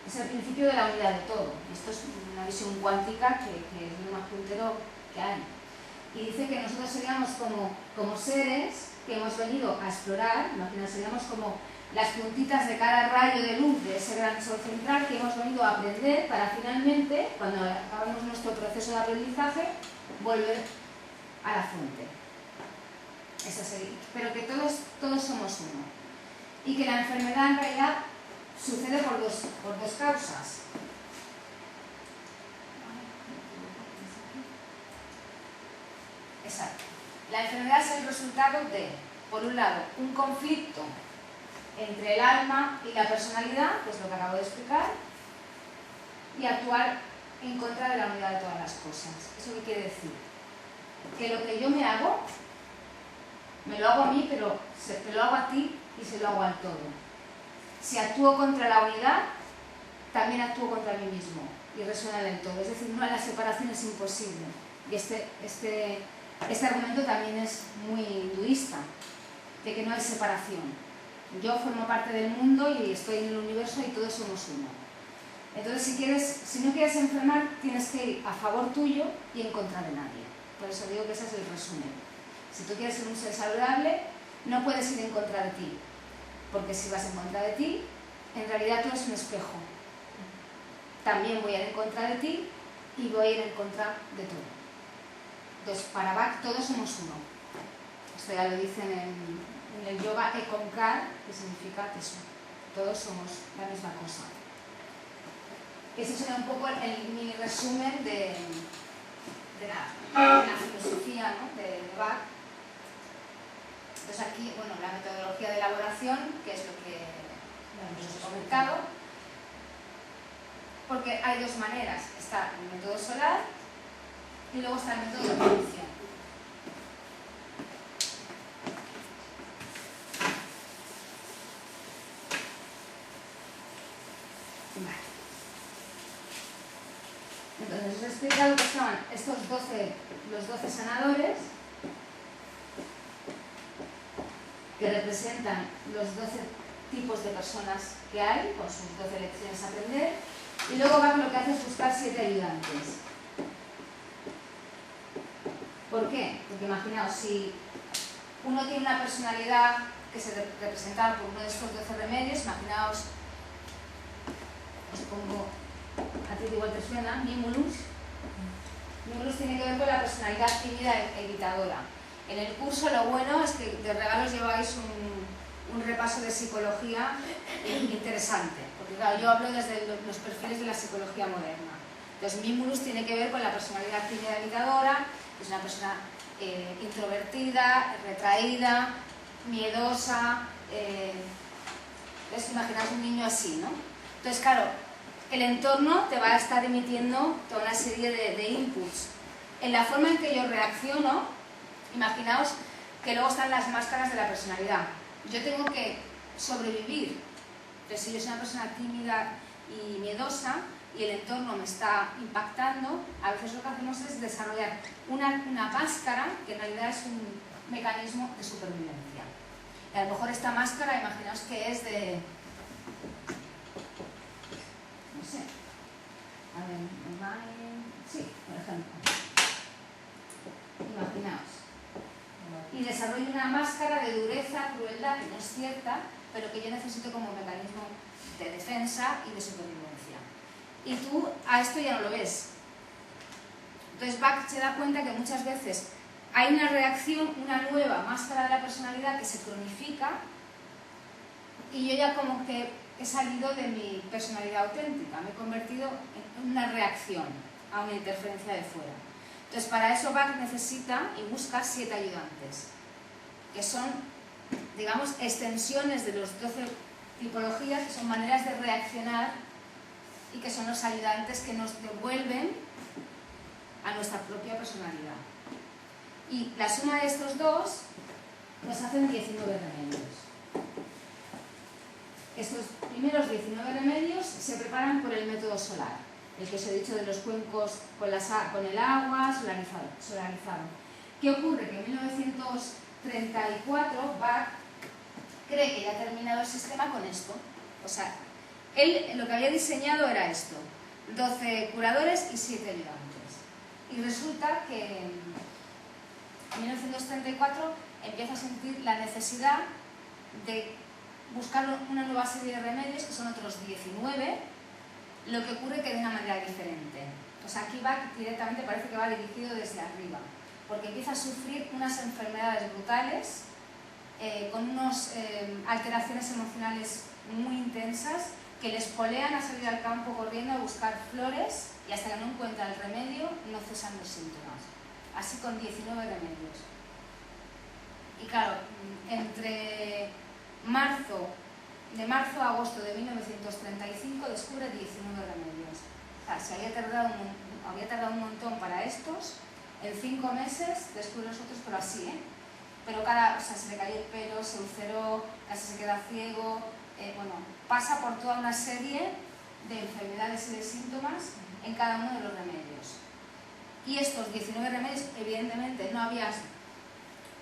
Es el principio de la unidad de todo. Esto es una visión cuántica que es lo más puntero que hay. Y dice que nosotros seríamos como seres que hemos venido a explorar, imagina, seríamos como las puntitas de cada rayo de luz de ese gran sol central que hemos venido a aprender para finalmente, cuando acabamos nuestro proceso de aprendizaje, volver a la fuente. Esa sería. Pero que todos somos uno. Y que la enfermedad en realidad sucede por dos causas. Exacto. La enfermedad es el resultado de, por un lado, un conflicto entre el alma y la personalidad, que es lo que acabo de explicar, y actuar en contra de la unidad de todas las cosas. ¿Eso qué quiere decir? Que lo que yo me hago lo hago a mí, pero te lo hago a ti y se lo hago al todo. Si actúo contra la unidad, también actúo contra mí mismo y resuena del todo. Es decir, la separación es imposible. Y este argumento también es muy hinduista, de que no hay separación. Yo formo parte del mundo y estoy en el universo y todos somos uno. Entonces, si no quieres enfermar, tienes que ir a favor tuyo y en contra de nadie. Por eso digo que ese es el resumen. Si tú quieres ser un ser saludable, no puedes ir en contra de ti, porque si vas en contra de ti, en realidad tú eres un espejo. También voy a ir en contra de ti y voy a ir en contra de todo. Entonces, para Bach todos somos uno. Esto ya lo dicen en el yoga Ekonkar, que significa eso. Todos somos la misma cosa. Ese sería un poco el mini resumen de la filosofía, ¿no? de Bach. Entonces aquí, bueno, la metodología de elaboración, que es lo que hemos comentado, porque hay dos maneras. Está el método solar y luego está el método de producción. Vale. Entonces os he explicado que estaban los 12 sanadores, que representan los 12 tipos de personas que hay, con sus 12 lecciones a aprender, y luego Bach lo que hace es buscar 7 ayudantes. ¿Por qué? Porque imaginaos, si uno tiene una personalidad que se representa por uno de estos 12 remedios, imaginaos, os pongo, a ti igual te suena, Mimulus. Mimulus tiene que ver con la personalidad tímida e evitadora. En el curso lo bueno es que de regalos lleváis un repaso de psicología interesante, porque claro, yo hablo desde los perfiles de la psicología moderna. Entonces Mimulus tiene que ver con la personalidad tímida e evitadora, es una persona introvertida, retraída, miedosa, imaginaos un niño así, ¿no? Entonces claro, el entorno te va a estar emitiendo toda una serie de inputs. En la forma en que yo reacciono, imaginaos que luego están las máscaras de la personalidad. Yo tengo que sobrevivir. Entonces, si yo soy una persona tímida y miedosa y el entorno me está impactando, a veces lo que hacemos es desarrollar una máscara que en realidad es un mecanismo de supervivencia. Y a lo mejor esta máscara, imaginaos que es de... no sé... a ver, sí, por ejemplo. Imaginaos. Y desarrollo una máscara de dureza, crueldad, que no es cierta, pero que yo necesito como mecanismo de defensa y de supervivencia. Y tú a esto ya no lo ves. Entonces Bach se da cuenta que muchas veces hay una reacción, una nueva máscara de la personalidad que se cronifica y yo ya como que he salido de mi personalidad auténtica, me he convertido en una reacción a una interferencia de fuera. Entonces, para eso Bach necesita y busca 7 ayudantes, que son, digamos, extensiones de los 12 tipologías, que son maneras de reaccionar y que son los ayudantes que nos devuelven a nuestra propia personalidad. Y la suma de estos dos nos hacen 19 remedios. Estos primeros 19 remedios se preparan por el método solar. El que os he dicho de los cuencos con el agua, solarizado. ¿Qué ocurre? Que en 1934 Bach cree que ya ha terminado el sistema con esto. O sea, él lo que había diseñado era esto: 12 curadores y 7 ayudantes. Y resulta que en 1934 empieza a sentir la necesidad de buscar una nueva serie de remedios, que son otros 19, lo que ocurre que de una manera diferente. O sea, aquí Bach directamente parece que va dirigido desde arriba, porque empieza a sufrir unas enfermedades brutales, con unas alteraciones emocionales muy intensas, que les polean a salir al campo corriendo a buscar flores, y hasta que no encuentran el remedio no cesan los síntomas. Así con 19 remedios. Y claro, de marzo a agosto de 1935 descubre 19 remedios. O sea, se había tardado un montón para estos. En 5 meses descubre los otros, pero así, ¿eh? Pero se le cayó el pelo, se ulceró, casi se queda ciego. Bueno, pasa por toda una serie de enfermedades y de síntomas en cada uno de los remedios. Y estos 19 remedios, evidentemente, no había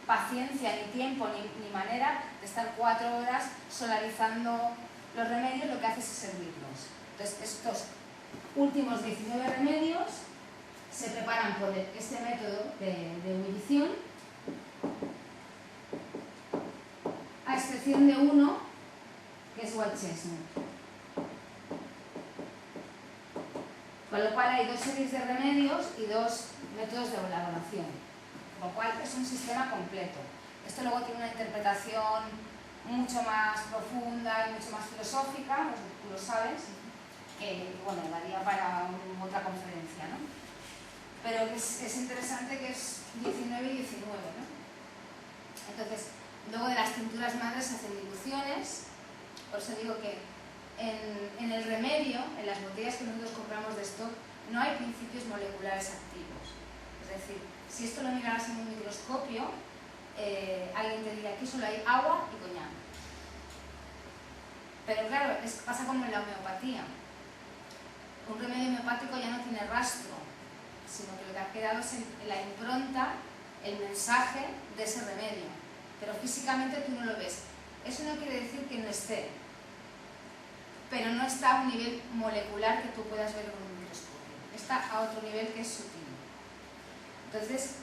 paciencia, ni tiempo, ni manera de estar 4 horas solarizando los remedios. Lo que hace es servirlos. Entonces, estos últimos 19 remedios se preparan por este método de ebullición, a excepción de uno, que es White Chestnut. Con lo cual hay dos series de remedios y dos métodos de elaboración, con lo cual es un sistema completo. Esto luego tiene una interpretación mucho más profunda y mucho más filosófica, pues tú lo sabes, que bueno, daría para otra conferencia, ¿no? Pero que es interesante que es 19 y 19, ¿no? Entonces, luego de las tinturas madres se hacen diluciones, por eso digo que en el remedio, en las botellas que nosotros compramos de stock, no hay principios moleculares activos. Es decir, si esto lo miraras en un microscopio, alguien te diría aquí solo hay agua y coñac. Pero claro, pasa como en la homeopatía. Un remedio homeopático ya no tiene rastro, sino que lo que ha quedado es en la impronta, el mensaje de ese remedio. Pero físicamente tú no lo ves. Eso no quiere decir que no esté, pero no está a un nivel molecular que tú puedas ver con un microscopio. Está a otro nivel que es sutil. Entonces,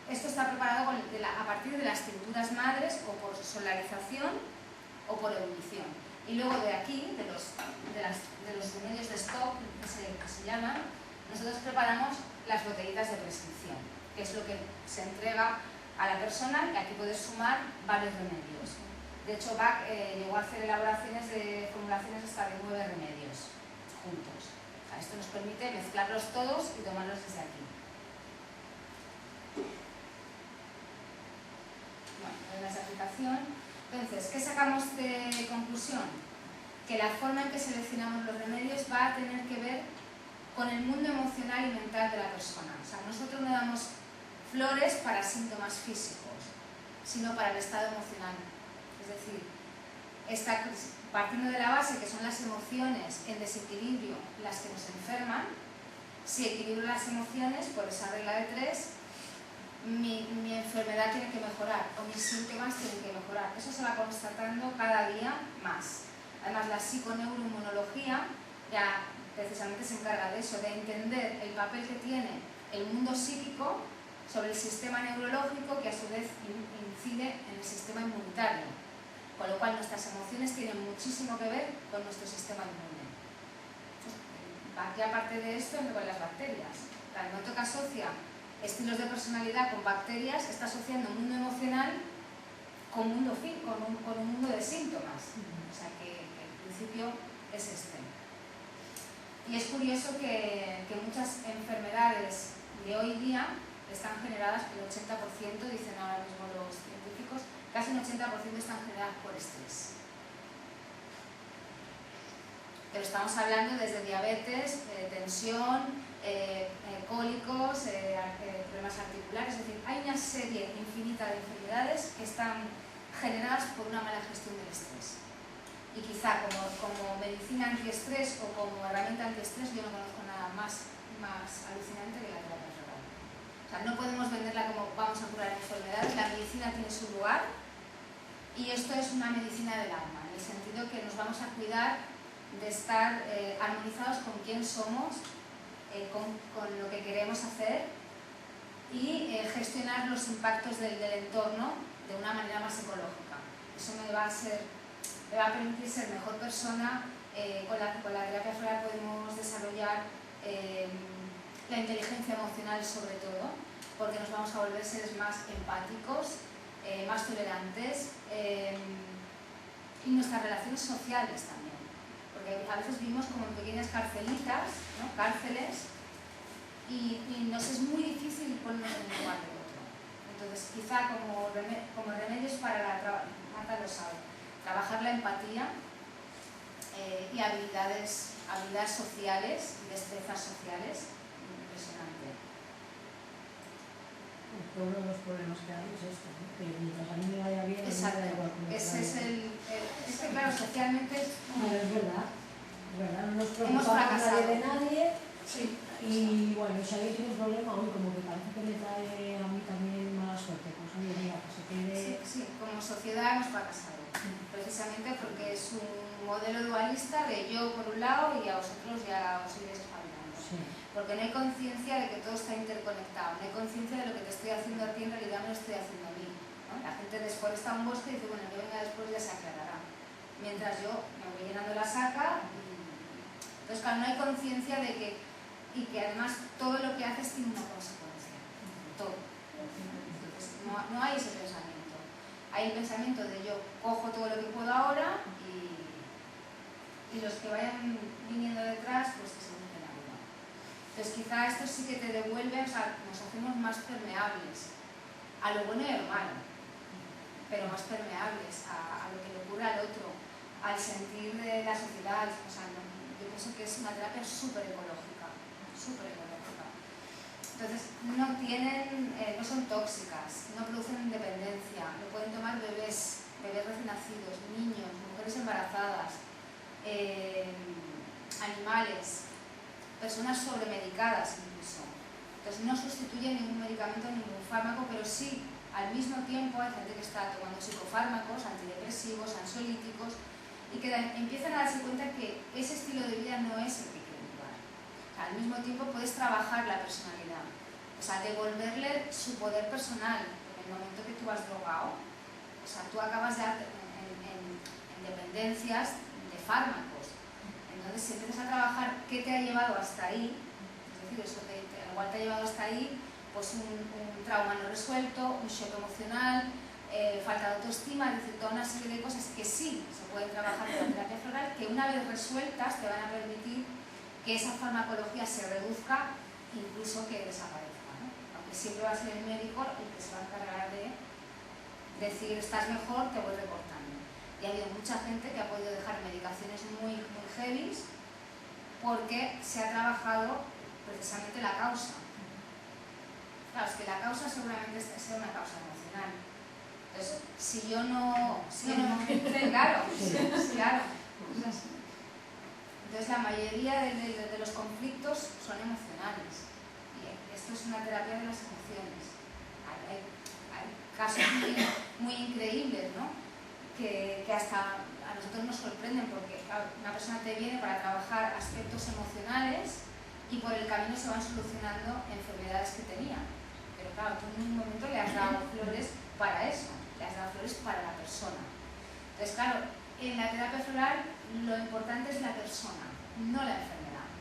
esto está preparado a partir de las tinturas madres o por solarización o por ebullición. Y luego de aquí, de los remedios de stock que se llaman, nosotros preparamos las botellitas de prescripción, que es lo que se entrega a la persona, y aquí puedes sumar varios remedios. De hecho, Bach llegó a hacer elaboraciones de formulaciones hasta de 9 remedios juntos. O sea, esto nos permite mezclarlos todos y tomarlos desde aquí. Bueno, reglas de aplicación. Entonces, ¿qué sacamos de conclusión? Que la forma en que seleccionamos los remedios va a tener que ver con el mundo emocional y mental de la persona. O sea, nosotros no damos flores para síntomas físicos, sino para el estado emocional. Es decir, partiendo de la base que son las emociones en desequilibrio las que nos enferman, si equilibro las emociones, por esa regla de 3, mi enfermedad tiene que mejorar o mis síntomas tienen que mejorar. Eso se va constatando cada día más. Además, la psiconeuroinmunología ya precisamente se encarga de eso, de entender el papel que tiene el mundo psíquico sobre el sistema neurológico, que a su vez incide en el sistema inmunitario. Con lo cual nuestras emociones tienen muchísimo que ver con nuestro sistema inmune. Aquí, aparte de esto, con las bacterias. El noto que asocia estilos de personalidad con bacterias está asociando un mundo emocional con un mundo de síntomas. O sea que el principio es este. Y es curioso que muchas enfermedades de hoy día están generadas por el 80%, dicen ahora mismo los científicos, casi un 80% están generadas por estrés. Pero estamos hablando desde diabetes, tensión, cólicos, problemas articulares, es decir, hay una serie infinita de enfermedades que están generadas por una mala gestión del estrés. Y quizá como medicina antiestrés o como herramienta antiestrés yo no conozco nada más alucinante que la terapia floral. O sea, no podemos venderla como vamos a curar enfermedades, la medicina tiene su lugar y esto es una medicina del alma, en el sentido que nos vamos a cuidar de estar armonizados con quién somos, con lo que queremos hacer y gestionar los impactos del entorno de una manera más ecológica. Eso me va a permitir ser mejor persona. Con la terapia floral podemos desarrollar la inteligencia emocional sobre todo, porque nos vamos a volver seres más empáticos, más tolerantes y nuestras relaciones sociales también. Porque a veces vivimos como en pequeñas carcelitas, ¿no? Cárceles, y nos es muy difícil ponernos en el lugar del otro. Entonces, quizá como remedios para Marta lo sabe, trabajar la empatía y habilidades sociales y destrezas sociales, impresionante. Todos los problemas que hay es esto, ¿no? Que mientras a mí me vaya bien, exacto. A mí me da igual cómo Ese es vaya. es que claro, socialmente Bueno, es verdad, no nos hemos preocupamos fracasado. nadie de nadie. Sí. Y bueno, si alguien tiene un problema, hoy como que parece que me trae a mí también mala suerte, pues oye, mira, que se quede... Sí, como sociedad hemos fracasado, precisamente porque es un modelo dualista de yo por un lado y a vosotros ya os iréis espabilando. Sí. Porque no hay conciencia de que todo está interconectado, no hay conciencia de lo que te estoy haciendo a ti en realidad me lo estoy haciendo a mí, ¿no? La gente desforesta un bosque y dice, bueno, que venga después ya se aclarará. Mientras yo me voy llenando la saca y... Entonces Entonces, claro, no hay conciencia de que, y que además todo lo que haces tiene una consecuencia, todo. Entonces, no hay ese pensamiento. Hay el pensamiento de yo cojo todo lo que puedo ahora y los que vayan viniendo detrás, pues que se busquen algo. Entonces, quizá esto sí que te devuelve, o sea, nos hacemos más permeables a lo bueno y a lo malo, pero más permeables a lo que le ocurre al otro, al sentir de la sociedad. O sea, yo pienso que es una terapia súper ecológica, súper ecológica. Entonces, no son tóxicas, no producen dependencia, lo pueden tomar bebés recién nacidos, niños, mujeres embarazadas, animales, personas sobremedicadas incluso. Entonces no sustituye ningún medicamento, ningún fármaco, pero sí, al mismo tiempo hay gente que está tomando psicofármacos, antidepresivos, ansiolíticos, y que empiezan a darse cuenta que ese estilo de vida no es el que quieren llevar. O sea, al mismo tiempo puedes trabajar la personalidad, o sea, devolverle su poder personal. En el momento que tú has drogado, o sea, tú acabas ya en dependencias de fármacos. Entonces, si empiezas a trabajar qué te ha llevado hasta ahí, es decir, eso igual te ha llevado hasta ahí, pues un trauma no resuelto, un shock emocional, falta de autoestima, es decir, toda una serie de cosas que sí se pueden trabajar con la terapia floral, que una vez resueltas te van a permitir que esa farmacología se reduzca, incluso que desaparezca, ¿no? Aunque siempre va a ser el médico el que se va a encargar de decir estás mejor, te voy recortando. Y ha habido mucha gente que ha podido dejar medicaciones muy heavies porque se ha trabajado precisamente la causa. Claro, es que la causa seguramente sea una causa emocional. Entonces, si yo no claro, claro. Entonces, la mayoría de los conflictos son emocionales. Y esto es una terapia de las emociones. Hay casos muy increíbles, ¿no? Que hasta a nosotros nos sorprenden, porque claro, una persona te viene para trabajar aspectos emocionales y por el camino se van solucionando enfermedades que tenía. Pero claro, tú en un momento le has dado flores para eso, le has dado flores para la persona. Entonces, claro, en la terapia floral lo importante es la persona, no la enfermedad.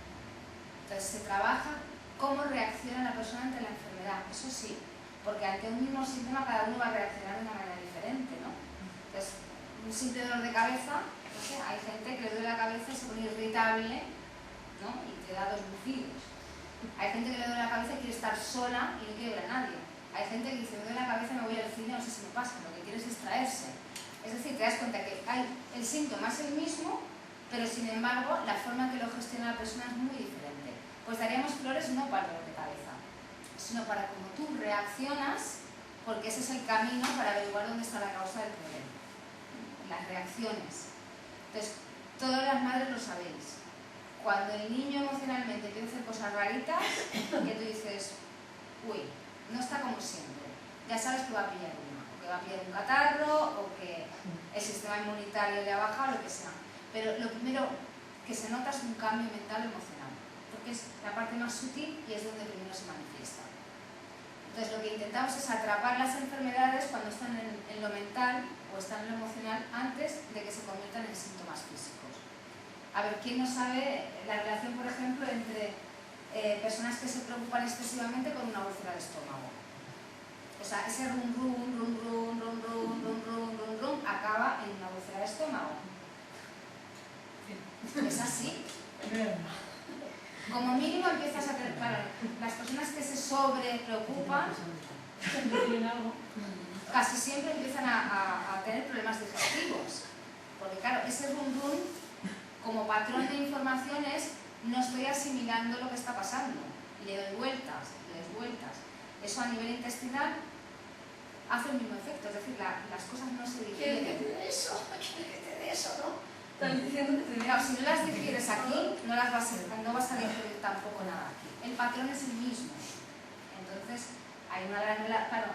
Entonces se trabaja cómo reacciona la persona ante la enfermedad, eso sí, porque ante un mismo síntoma cada uno va a reaccionar de una manera diferente, ¿no? Entonces, un simple dolor de cabeza, no sé, hay gente que le duele la cabeza y se pone irritable, ¿no? Y te da 2 bufidos. Hay gente que le duele la cabeza y quiere estar sola y no quiere ver a nadie. Hay gente que dice, me duele la cabeza, me voy al cine, no sé si me pasa, lo que quiere es distraerse. Es decir, te das cuenta que el síntoma es el mismo, pero sin embargo la forma en que lo gestiona la persona es muy diferente. Pues daríamos flores no para el dolor de cabeza, sino para cómo tú reaccionas, porque ese es el camino para averiguar dónde está la causa del problema. Las reacciones. Entonces, todas las madres lo sabéis. Cuando el niño emocionalmente empieza a hacer cosas raritas, que tú dices, uy, no está como siempre, ya sabes que va a pillar una, o que va a pillar un catarro, o que el sistema inmunitario le ha bajado, lo que sea. Pero lo primero que se nota es un cambio mental emocional, porque es la parte más sutil y es donde primero se manifiesta. Entonces, lo que intentamos es atrapar las enfermedades cuando están en lo mental o están en lo emocional antes de que se conviertan en síntomas físicos. A ver, ¿quién no sabe la relación, por ejemplo, entre personas que se preocupan excesivamente con una úlcera de estómago? O sea, ese rum acaba en una úlcera de estómago. Es así. Como mínimo empiezas a tener, claro, las personas que se sobrepreocupan casi siempre empiezan a tener problemas digestivos. Porque claro, ese rum como patrón de información es no estoy asimilando lo que está pasando. Le doy vueltas, le doy vueltas. Eso a nivel intestinal hace el mismo efecto, es decir, las cosas no se digieren. ¿Quieres que te dé eso? ¿Quieres que te dé eso, no? Están diciendo que te dé. Claro, si no las digieres aquí, no vas a digerir tampoco nada aquí. El patrón es el mismo. Entonces, hay una gran relación, claro,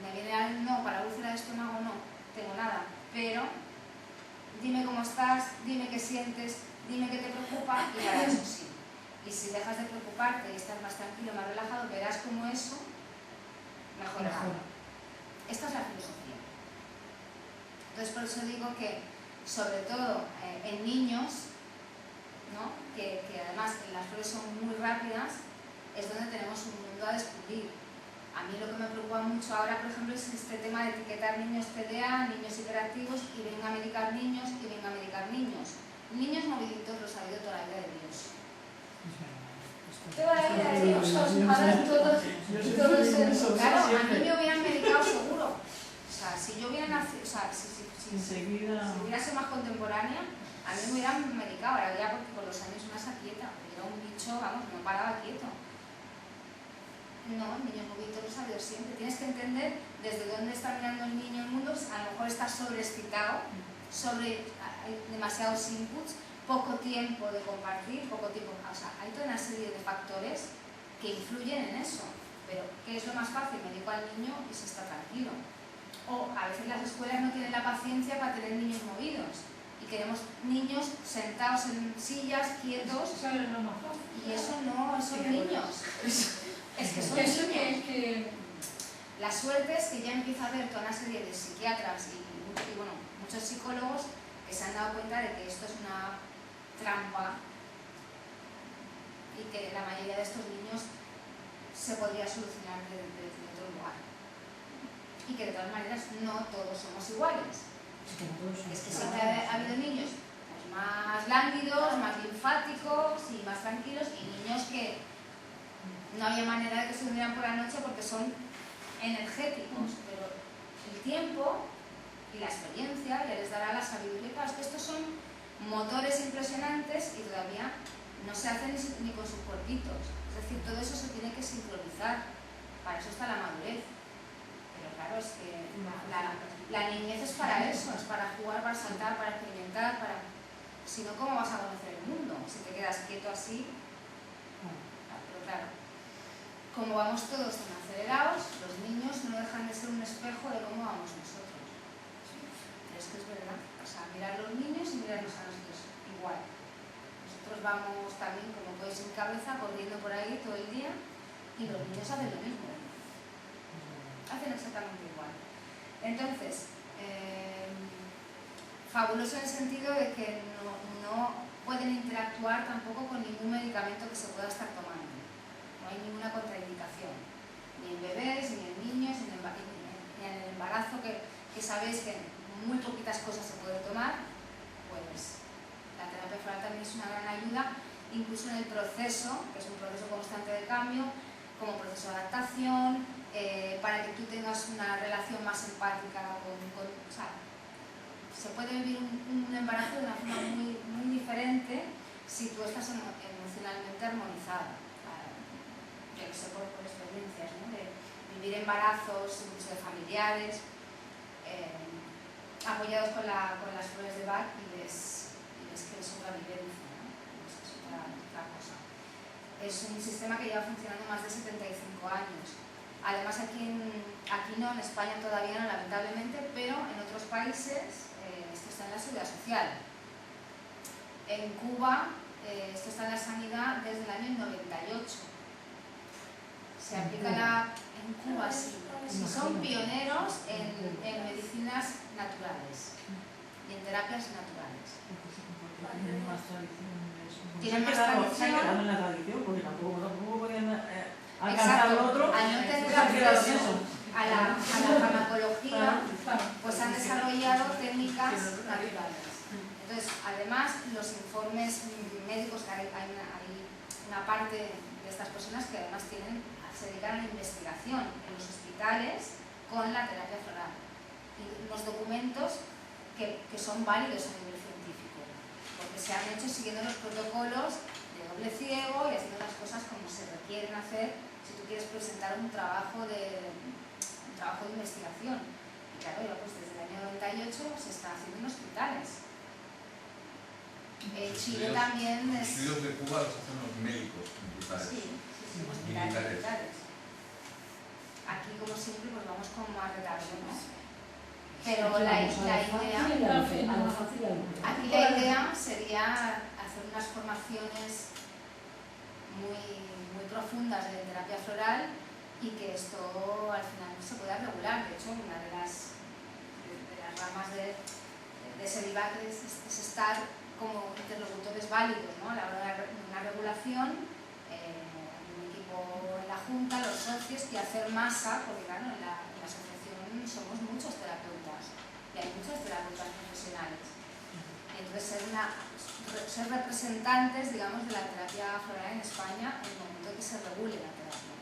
me viene no, para úlcera de estómago no, tengo nada, pero dime cómo estás, dime qué sientes, dime qué te preocupa y para eso sí. Y si dejas de preocuparte y estás más tranquilo, más relajado, verás cómo eso mejorará. Esta es la filosofía. Entonces, por eso digo que, sobre todo en niños, ¿no? Que además las flores son muy rápidas, es donde tenemos un mundo a descubrir. A mí lo que me preocupa mucho ahora, por ejemplo, es este tema de etiquetar niños TDA, niños hiperactivos, y venga a medicar niños, y venga a medicar niños. Niños moviditos los ha habido toda la vida de Dios. Toda la vida de Dios, ahora todos eso. Claro, a mí me hubieran medicado seguro. O sea, si yo hubiera nacido, o sea, si hubiera sido más contemporánea, a mí me hubieran medicado. Ahora ya porque con los años una se aquieta, era un bicho, vamos, no paraba quieto. No, el niño movido lo sabe siempre. Tienes que entender desde dónde está mirando el niño el mundo. A lo mejor está sobreexcitado, hay demasiados inputs, poco tiempo de compartir, poco tiempo. O sea, hay toda una serie de factores que influyen en eso. Pero, ¿qué es lo más fácil? Medico al niño y se está tranquilo. O a veces las escuelas no tienen la paciencia para tener niños movidos. Y queremos niños sentados en sillas, quietos. Eso es lo más fácil. Y eso no son niños. Es que son Eso niños. que La suerte es que ya empieza a haber toda una serie de psiquiatras y bueno, muchos psicólogos que se han dado cuenta de que esto es una trampa y que la mayoría de estos niños se podría solucionar desde otro lugar. Y que de todas maneras no todos somos iguales. Es que siempre ha habido niños pues, más lánguidos, más linfáticos y más tranquilos, y niños que no había manera de que se durmieran por la noche porque son energéticos, pero el tiempo y la experiencia ya les dará la sabiduría. Claro, es que estos son motores impresionantes y todavía no se hacen ni con sus cuerpitos. Es decir, todo eso se tiene que sincronizar. Para eso está la madurez. Pero claro, es que la niñez es para eso, es para jugar, para saltar, para experimentar, para... Si no, ¿cómo vas a conocer el mundo? Si te quedas quieto así. Pero claro, como vamos todos tan acelerados, los niños no dejan de ser un espejo de cómo vamos nosotros. Es que es verdad. O sea, mirar a los niños y mirarnos a nosotros igual. Nosotros vamos también, como podéis, sin cabeza, corriendo por ahí todo el día, y los niños hacen lo mismo. Hacen exactamente igual. Entonces, fabuloso en el sentido de que no pueden interactuar tampoco con ningún medicamento que se pueda estar tomando. No hay ninguna contraindicación, ni en bebés, ni en niños, ni en el embarazo, que sabéis que muy poquitas cosas se puede tomar. Pues la terapia floral también es una gran ayuda, incluso en el proceso, que es un proceso constante de cambio, como proceso de adaptación, para que tú tengas una relación más empática o sea, se puede vivir un embarazo de una forma muy, muy diferente si tú estás emocionalmente armonizada. Yo lo sé por experiencias, ¿no? De vivir embarazos, incluso de familiares, apoyados con las flores de Bach, y ves que es otra vivencia, ¿no? Es otra cosa. Es un sistema que lleva funcionando más de 75 años. Además aquí no, en España todavía no, lamentablemente, pero en otros países esto está en la seguridad social. En Cuba esto está en la sanidad desde el año 98. Se aplica en Cuba, sí. Son pioneros en medicinas naturales y en terapias naturales. Tienen más tradición. Tienen más Se han tradición. quedado en la tradición porque tampoco podían alcanzar lo otro. Al no tener se han quedado en acceso eso. a la farmacología, pues han desarrollado técnicas naturales. Entonces, además, los informes médicos, que hay una parte de estas personas que además se dedican a la investigación en los hospitales con la terapia floral. Y unos documentos que son válidos a nivel científico, porque se han hecho siguiendo los protocolos de doble ciego y haciendo las cosas como se requieren hacer si tú quieres presentar un trabajo de investigación. Y claro, ya pues desde el año 98 se está haciendo en hospitales. Chile también es... Estudios de Cuba los hacen los médicos militares. Sí, militares. Aquí, como siempre, pues vamos con más retardo, ¿no? Pero la idea... Aquí la idea sería hacer unas formaciones muy profundas de terapia floral y que esto al final se pueda regular. De hecho, una de las ramas de de SELIVAC es estar como interlocutores válidos, ¿no? A la hora de una regulación, un equipo en la Junta, los socios, y hacer masa, porque claro, en la asociación somos muchos terapeutas y hay muchos terapeutas profesionales. Y entonces ser representantes, digamos, de la terapia floral en España en el momento que se regule la terapia.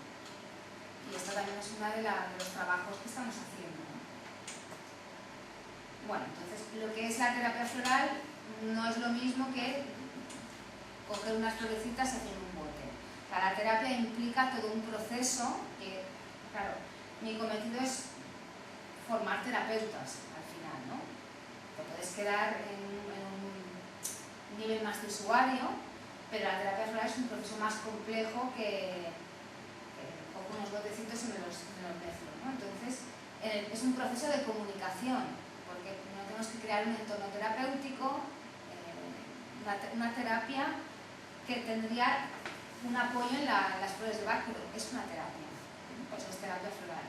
Y esto también es uno de los trabajos que estamos haciendo, ¿no? Bueno, entonces lo que es la terapia floral no es lo mismo que coger unas florecitas y hacer un bote. O sea, la terapia implica todo un proceso que, claro, mi cometido es formar terapeutas al final, ¿no? Te puedes quedar en un nivel más de usuario, pero la terapia floral es un proceso más complejo que cojo unos botecitos y me los mezclo, ¿no? Entonces, es un proceso de comunicación, porque no tenemos que crear un entorno terapéutico, una terapia que tendría un apoyo en las flores de Bach, pero es una terapia, pues es terapia floral.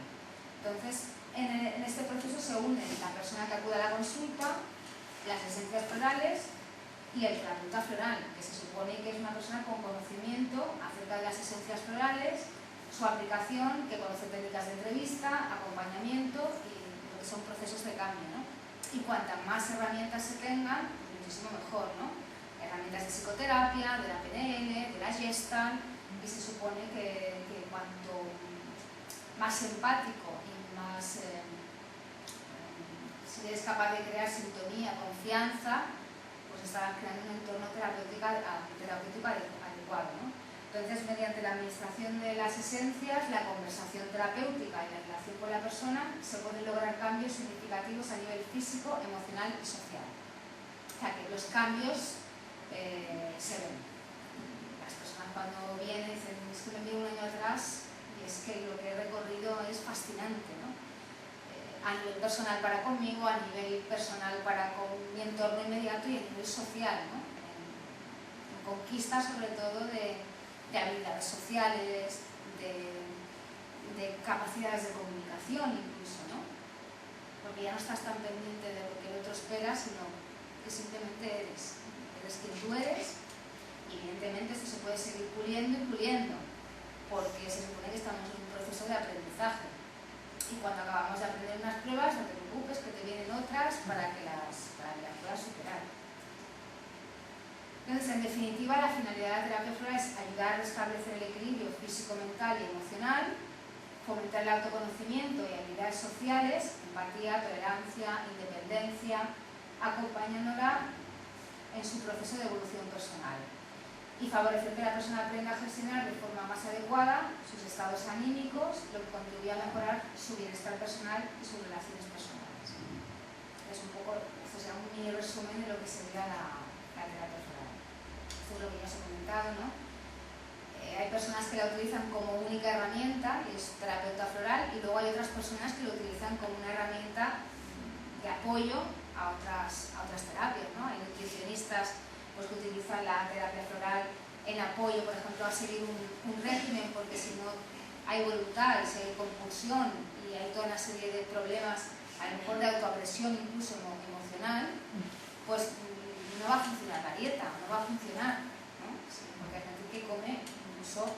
Entonces, en este proceso se unen la persona que acude a la consulta, las esencias florales y el terapeuta floral, que se supone que es una persona con conocimiento acerca de las esencias florales, su aplicación, que conoce técnicas de entrevista, acompañamiento y lo que son procesos de cambio, ¿no? Y cuantas más herramientas se tengan, pues muchísimo mejor, ¿no? Herramientas de psicoterapia, de la PNL, de la Gestalt, y se supone que cuanto más empático y más si eres capaz de crear sintonía, confianza, pues estarás creando un entorno terapéutico adecuado, ¿no? Entonces, mediante la administración de las esencias, la conversación terapéutica y la relación con la persona, se pueden lograr cambios significativos a nivel físico, emocional y social. O sea, que los cambios se ven. Las personas cuando vienen dicen, es que me envío un año atrás y es que lo que he recorrido es fascinante, ¿no? A nivel personal para conmigo, a nivel personal para con mi entorno inmediato y a nivel social, ¿no? En conquista sobre todo de habilidades sociales, de capacidades de comunicación incluso, ¿no? Porque ya no estás tan pendiente de lo que el otro espera, sino que simplemente eres quien tú eres, y evidentemente esto se puede seguir puliendo y puliendo, porque se supone que estamos en un proceso de aprendizaje. Y cuando acabamos de aprender unas pruebas, no te preocupes que te vienen otras para que las puedas superar. Entonces, en definitiva, la finalidad de la terapia floral es ayudar a restablecer el equilibrio físico, mental y emocional, fomentar el autoconocimiento y habilidades sociales, empatía, tolerancia, independencia, acompañándola en su proceso de evolución personal, y favorecer que la persona aprenda a gestionar de forma más adecuada sus estados anímicos, lo que contribuye a mejorar su bienestar personal y sus relaciones personales. Es un poco, esto será un mini resumen de lo que sería la terapia floral. Esto es lo que ya os he comentado, ¿no? Hay personas que la utilizan como única herramienta, y es terapeuta floral, y luego hay otras personas que lo utilizan como una herramienta de apoyo a otras terapias, ¿no? Hay nutricionistas pues, que utilizan la terapia floral en apoyo, por ejemplo, a seguir un régimen, porque si no hay voluntad y si hay compulsión y hay toda una serie de problemas, a lo mejor de autoagresión incluso emocional, pues no va a funcionar la dieta, no va a funcionar, ¿no? Sí, porque hay gente que come incluso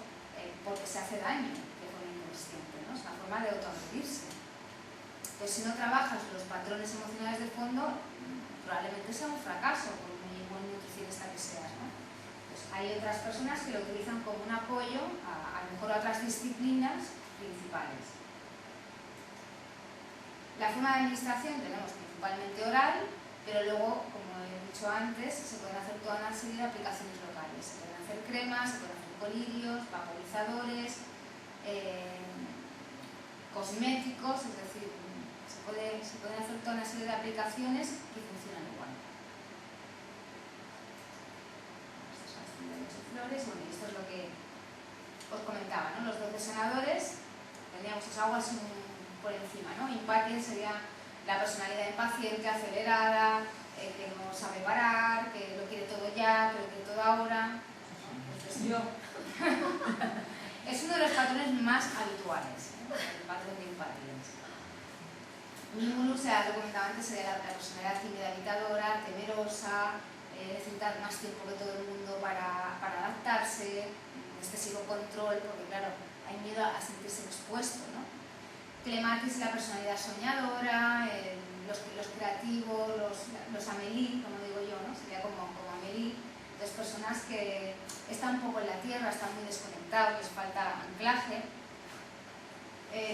porque se hace daño de forma inconsciente, ¿no? Es una forma de autoagredirse. Pues si no trabajas los patrones emocionales de fondo, probablemente sea un fracaso, por muy buen nutricionista que seas, ¿no? Pues hay otras personas que lo utilizan como un apoyo a lo mejor a otras disciplinas principales. La forma de administración tenemos principalmente oral, pero luego, como he dicho antes, se pueden hacer toda una serie de aplicaciones locales. Se pueden hacer cremas, se pueden hacer colirios, vaporizadores, cosméticos, es decir, se pueden hacer toda una serie de aplicaciones que funcionan igual. Estas son las flores y flores. Bueno, y esto es lo que os comentaba, ¿no? Los 12 senadores, tendríamos esa agua por encima, ¿no? Impatiens sería la personalidad impaciente, acelerada, que no sabe parar, que lo quiere todo ya, que lo quiere todo ahora. Entonces, es uno de los patrones más habituales, ¿eh? El patrón de Impatiens. Mimulus se ha documentado antes sería la personalidad tímida, evitadora, temerosa, necesitar más tiempo que todo el mundo para adaptarse, excesivo control, porque claro, hay miedo a sentirse expuesto, ¿no? Clematis, la personalidad soñadora, los creativos, los Amélie, como digo yo, ¿no? Sería como Amélie, dos personas que están un poco en la tierra, están muy desconectados, les falta anclaje.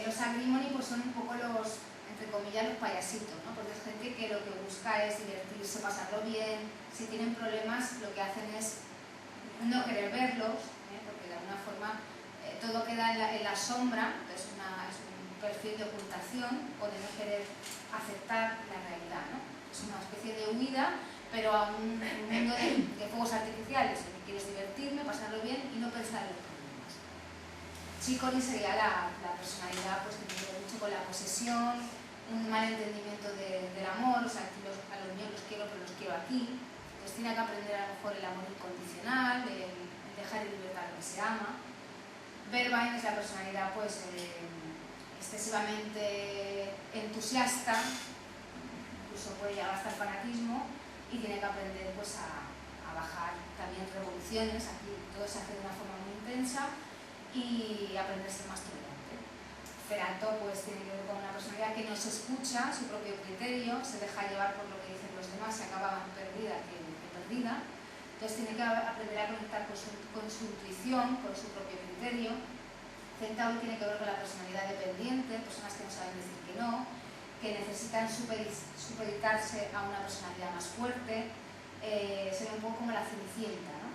Los Agrimony pues son un poco los, entre comillas, los payasitos, ¿no? Porque es gente que lo que busca es divertirse, pasarlo bien. Si tienen problemas, lo que hacen es no querer verlos, porque de alguna forma todo queda en la sombra, entonces es un perfil de ocultación o de no querer aceptar la realidad, ¿no? Es una especie de huida, pero a un mundo de fuegos artificiales, en que quieres divertirme, pasarlo bien y no pensar en los problemas. Chicory sería la personalidad pues, que tiene que ver mucho con la posesión, un mal entendimiento del amor, o sea, que a los míos los quiero, pero los quiero aquí. Entonces tiene que aprender a lo mejor el amor incondicional, el dejar en libertad lo que se ama. Vervain es la personalidad pues, excesivamente entusiasta, incluso puede llegar hasta el fanatismo, y tiene que aprender pues, a bajar también revoluciones. Aquí todo se hace de una forma muy intensa y aprender a ser más tolerante. Ferato pues, tiene que ver con una personalidad que no se escucha su propio criterio, se deja llevar por lo que dicen los demás, se acaba más perdida que perdida. Entonces tiene que aprender a conectar con su intuición, con su propio criterio. Centauro tiene que ver con la personalidad dependiente, personas que no saben decir que no, que necesitan supeditarse a una personalidad más fuerte. Sería un poco como la Cenicienta, ¿no?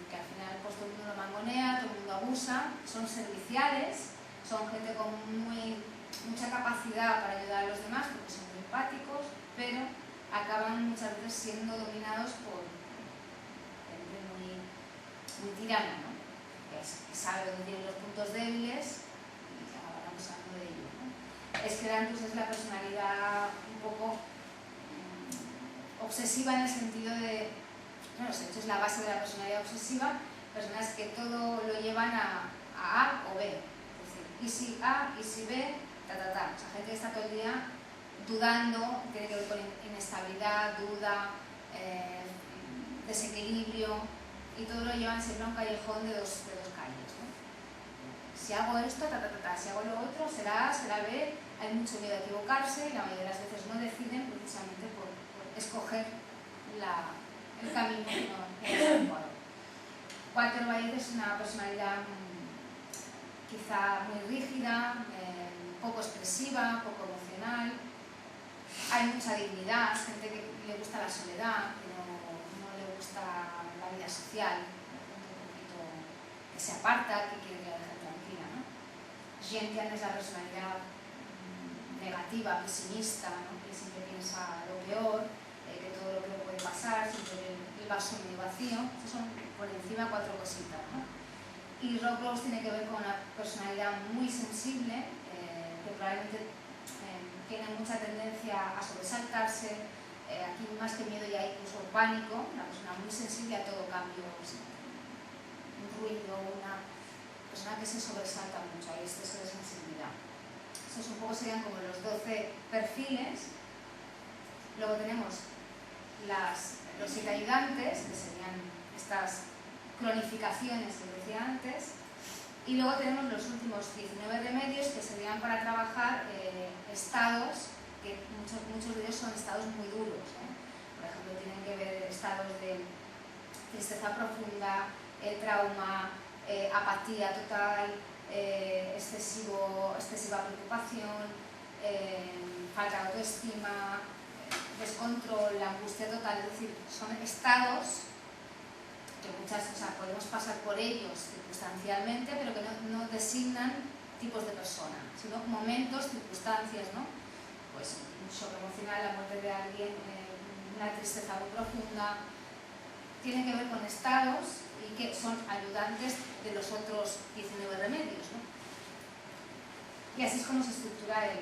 Que al final pues, todo el mundo lo mangonea, todo el mundo abusa, son serviciales, son gente con mucha capacidad para ayudar a los demás porque son muy empáticos, pero acaban muchas veces siendo dominados por gente muy tirana, ¿no? Que sabe dónde tienen los puntos débiles y acaban abusando de ello, ¿no? Escleranthus es la personalidad un poco obsesiva en el sentido de, no sé, esto es la base de la personalidad obsesiva, personas que todo lo llevan a A o B, es decir, y si A, y si B, o sea, gente que está todo el día dudando, tiene que ver con inestabilidad, duda, desequilibrio, y todo lo llevan siempre a un callejón de dos calles, ¿no? Si hago esto, si hago lo otro, será A, será B, hay mucho miedo a equivocarse y la mayoría de las veces no deciden precisamente por escoger el camino que no es adecuado. Walter White es una personalidad quizá muy rígida, poco expresiva, poco emocional. Hay mucha dignidad, gente que le gusta la soledad, que no le gusta la vida social, un poquito que se aparta, que quiere que la deje tranquila, ¿no? Gentian es la personalidad negativa, pesimista, ¿no? Que siempre piensa lo peor, que todo lo que puede pasar, siempre el vaso medio vacío. Estos son por encima 4 cositas, ¿no? Y Rob Rose tiene que ver con una personalidad muy sensible, que probablemente tiene mucha tendencia a sobresaltarse, aquí más que miedo ya hay incluso pánico, una persona muy sensible a todo cambio, un ruido, una persona que se sobresalta mucho, hay exceso de sensibilidad. Estos un poco serían como los 12 perfiles. Luego tenemos los 7 ayudantes, que serían estas cronificaciones que decía antes, y luego tenemos los últimos 19 remedios que serían para trabajar estados, que muchos de ellos son estados muy duros, por ejemplo tienen que ver estados de tristeza profunda, trauma, apatía total, excesiva preocupación, falta de autoestima, descontrol, la angustia total, es decir, son estados que podemos pasar por ellos circunstancialmente, pero que no designan tipos de persona, sino momentos, circunstancias, ¿no? Pues un shock emocional, la muerte de alguien, una tristeza muy profunda, tienen que ver con estados y que son ayudantes de los otros 19 remedios, ¿no? Y así es como se estructura el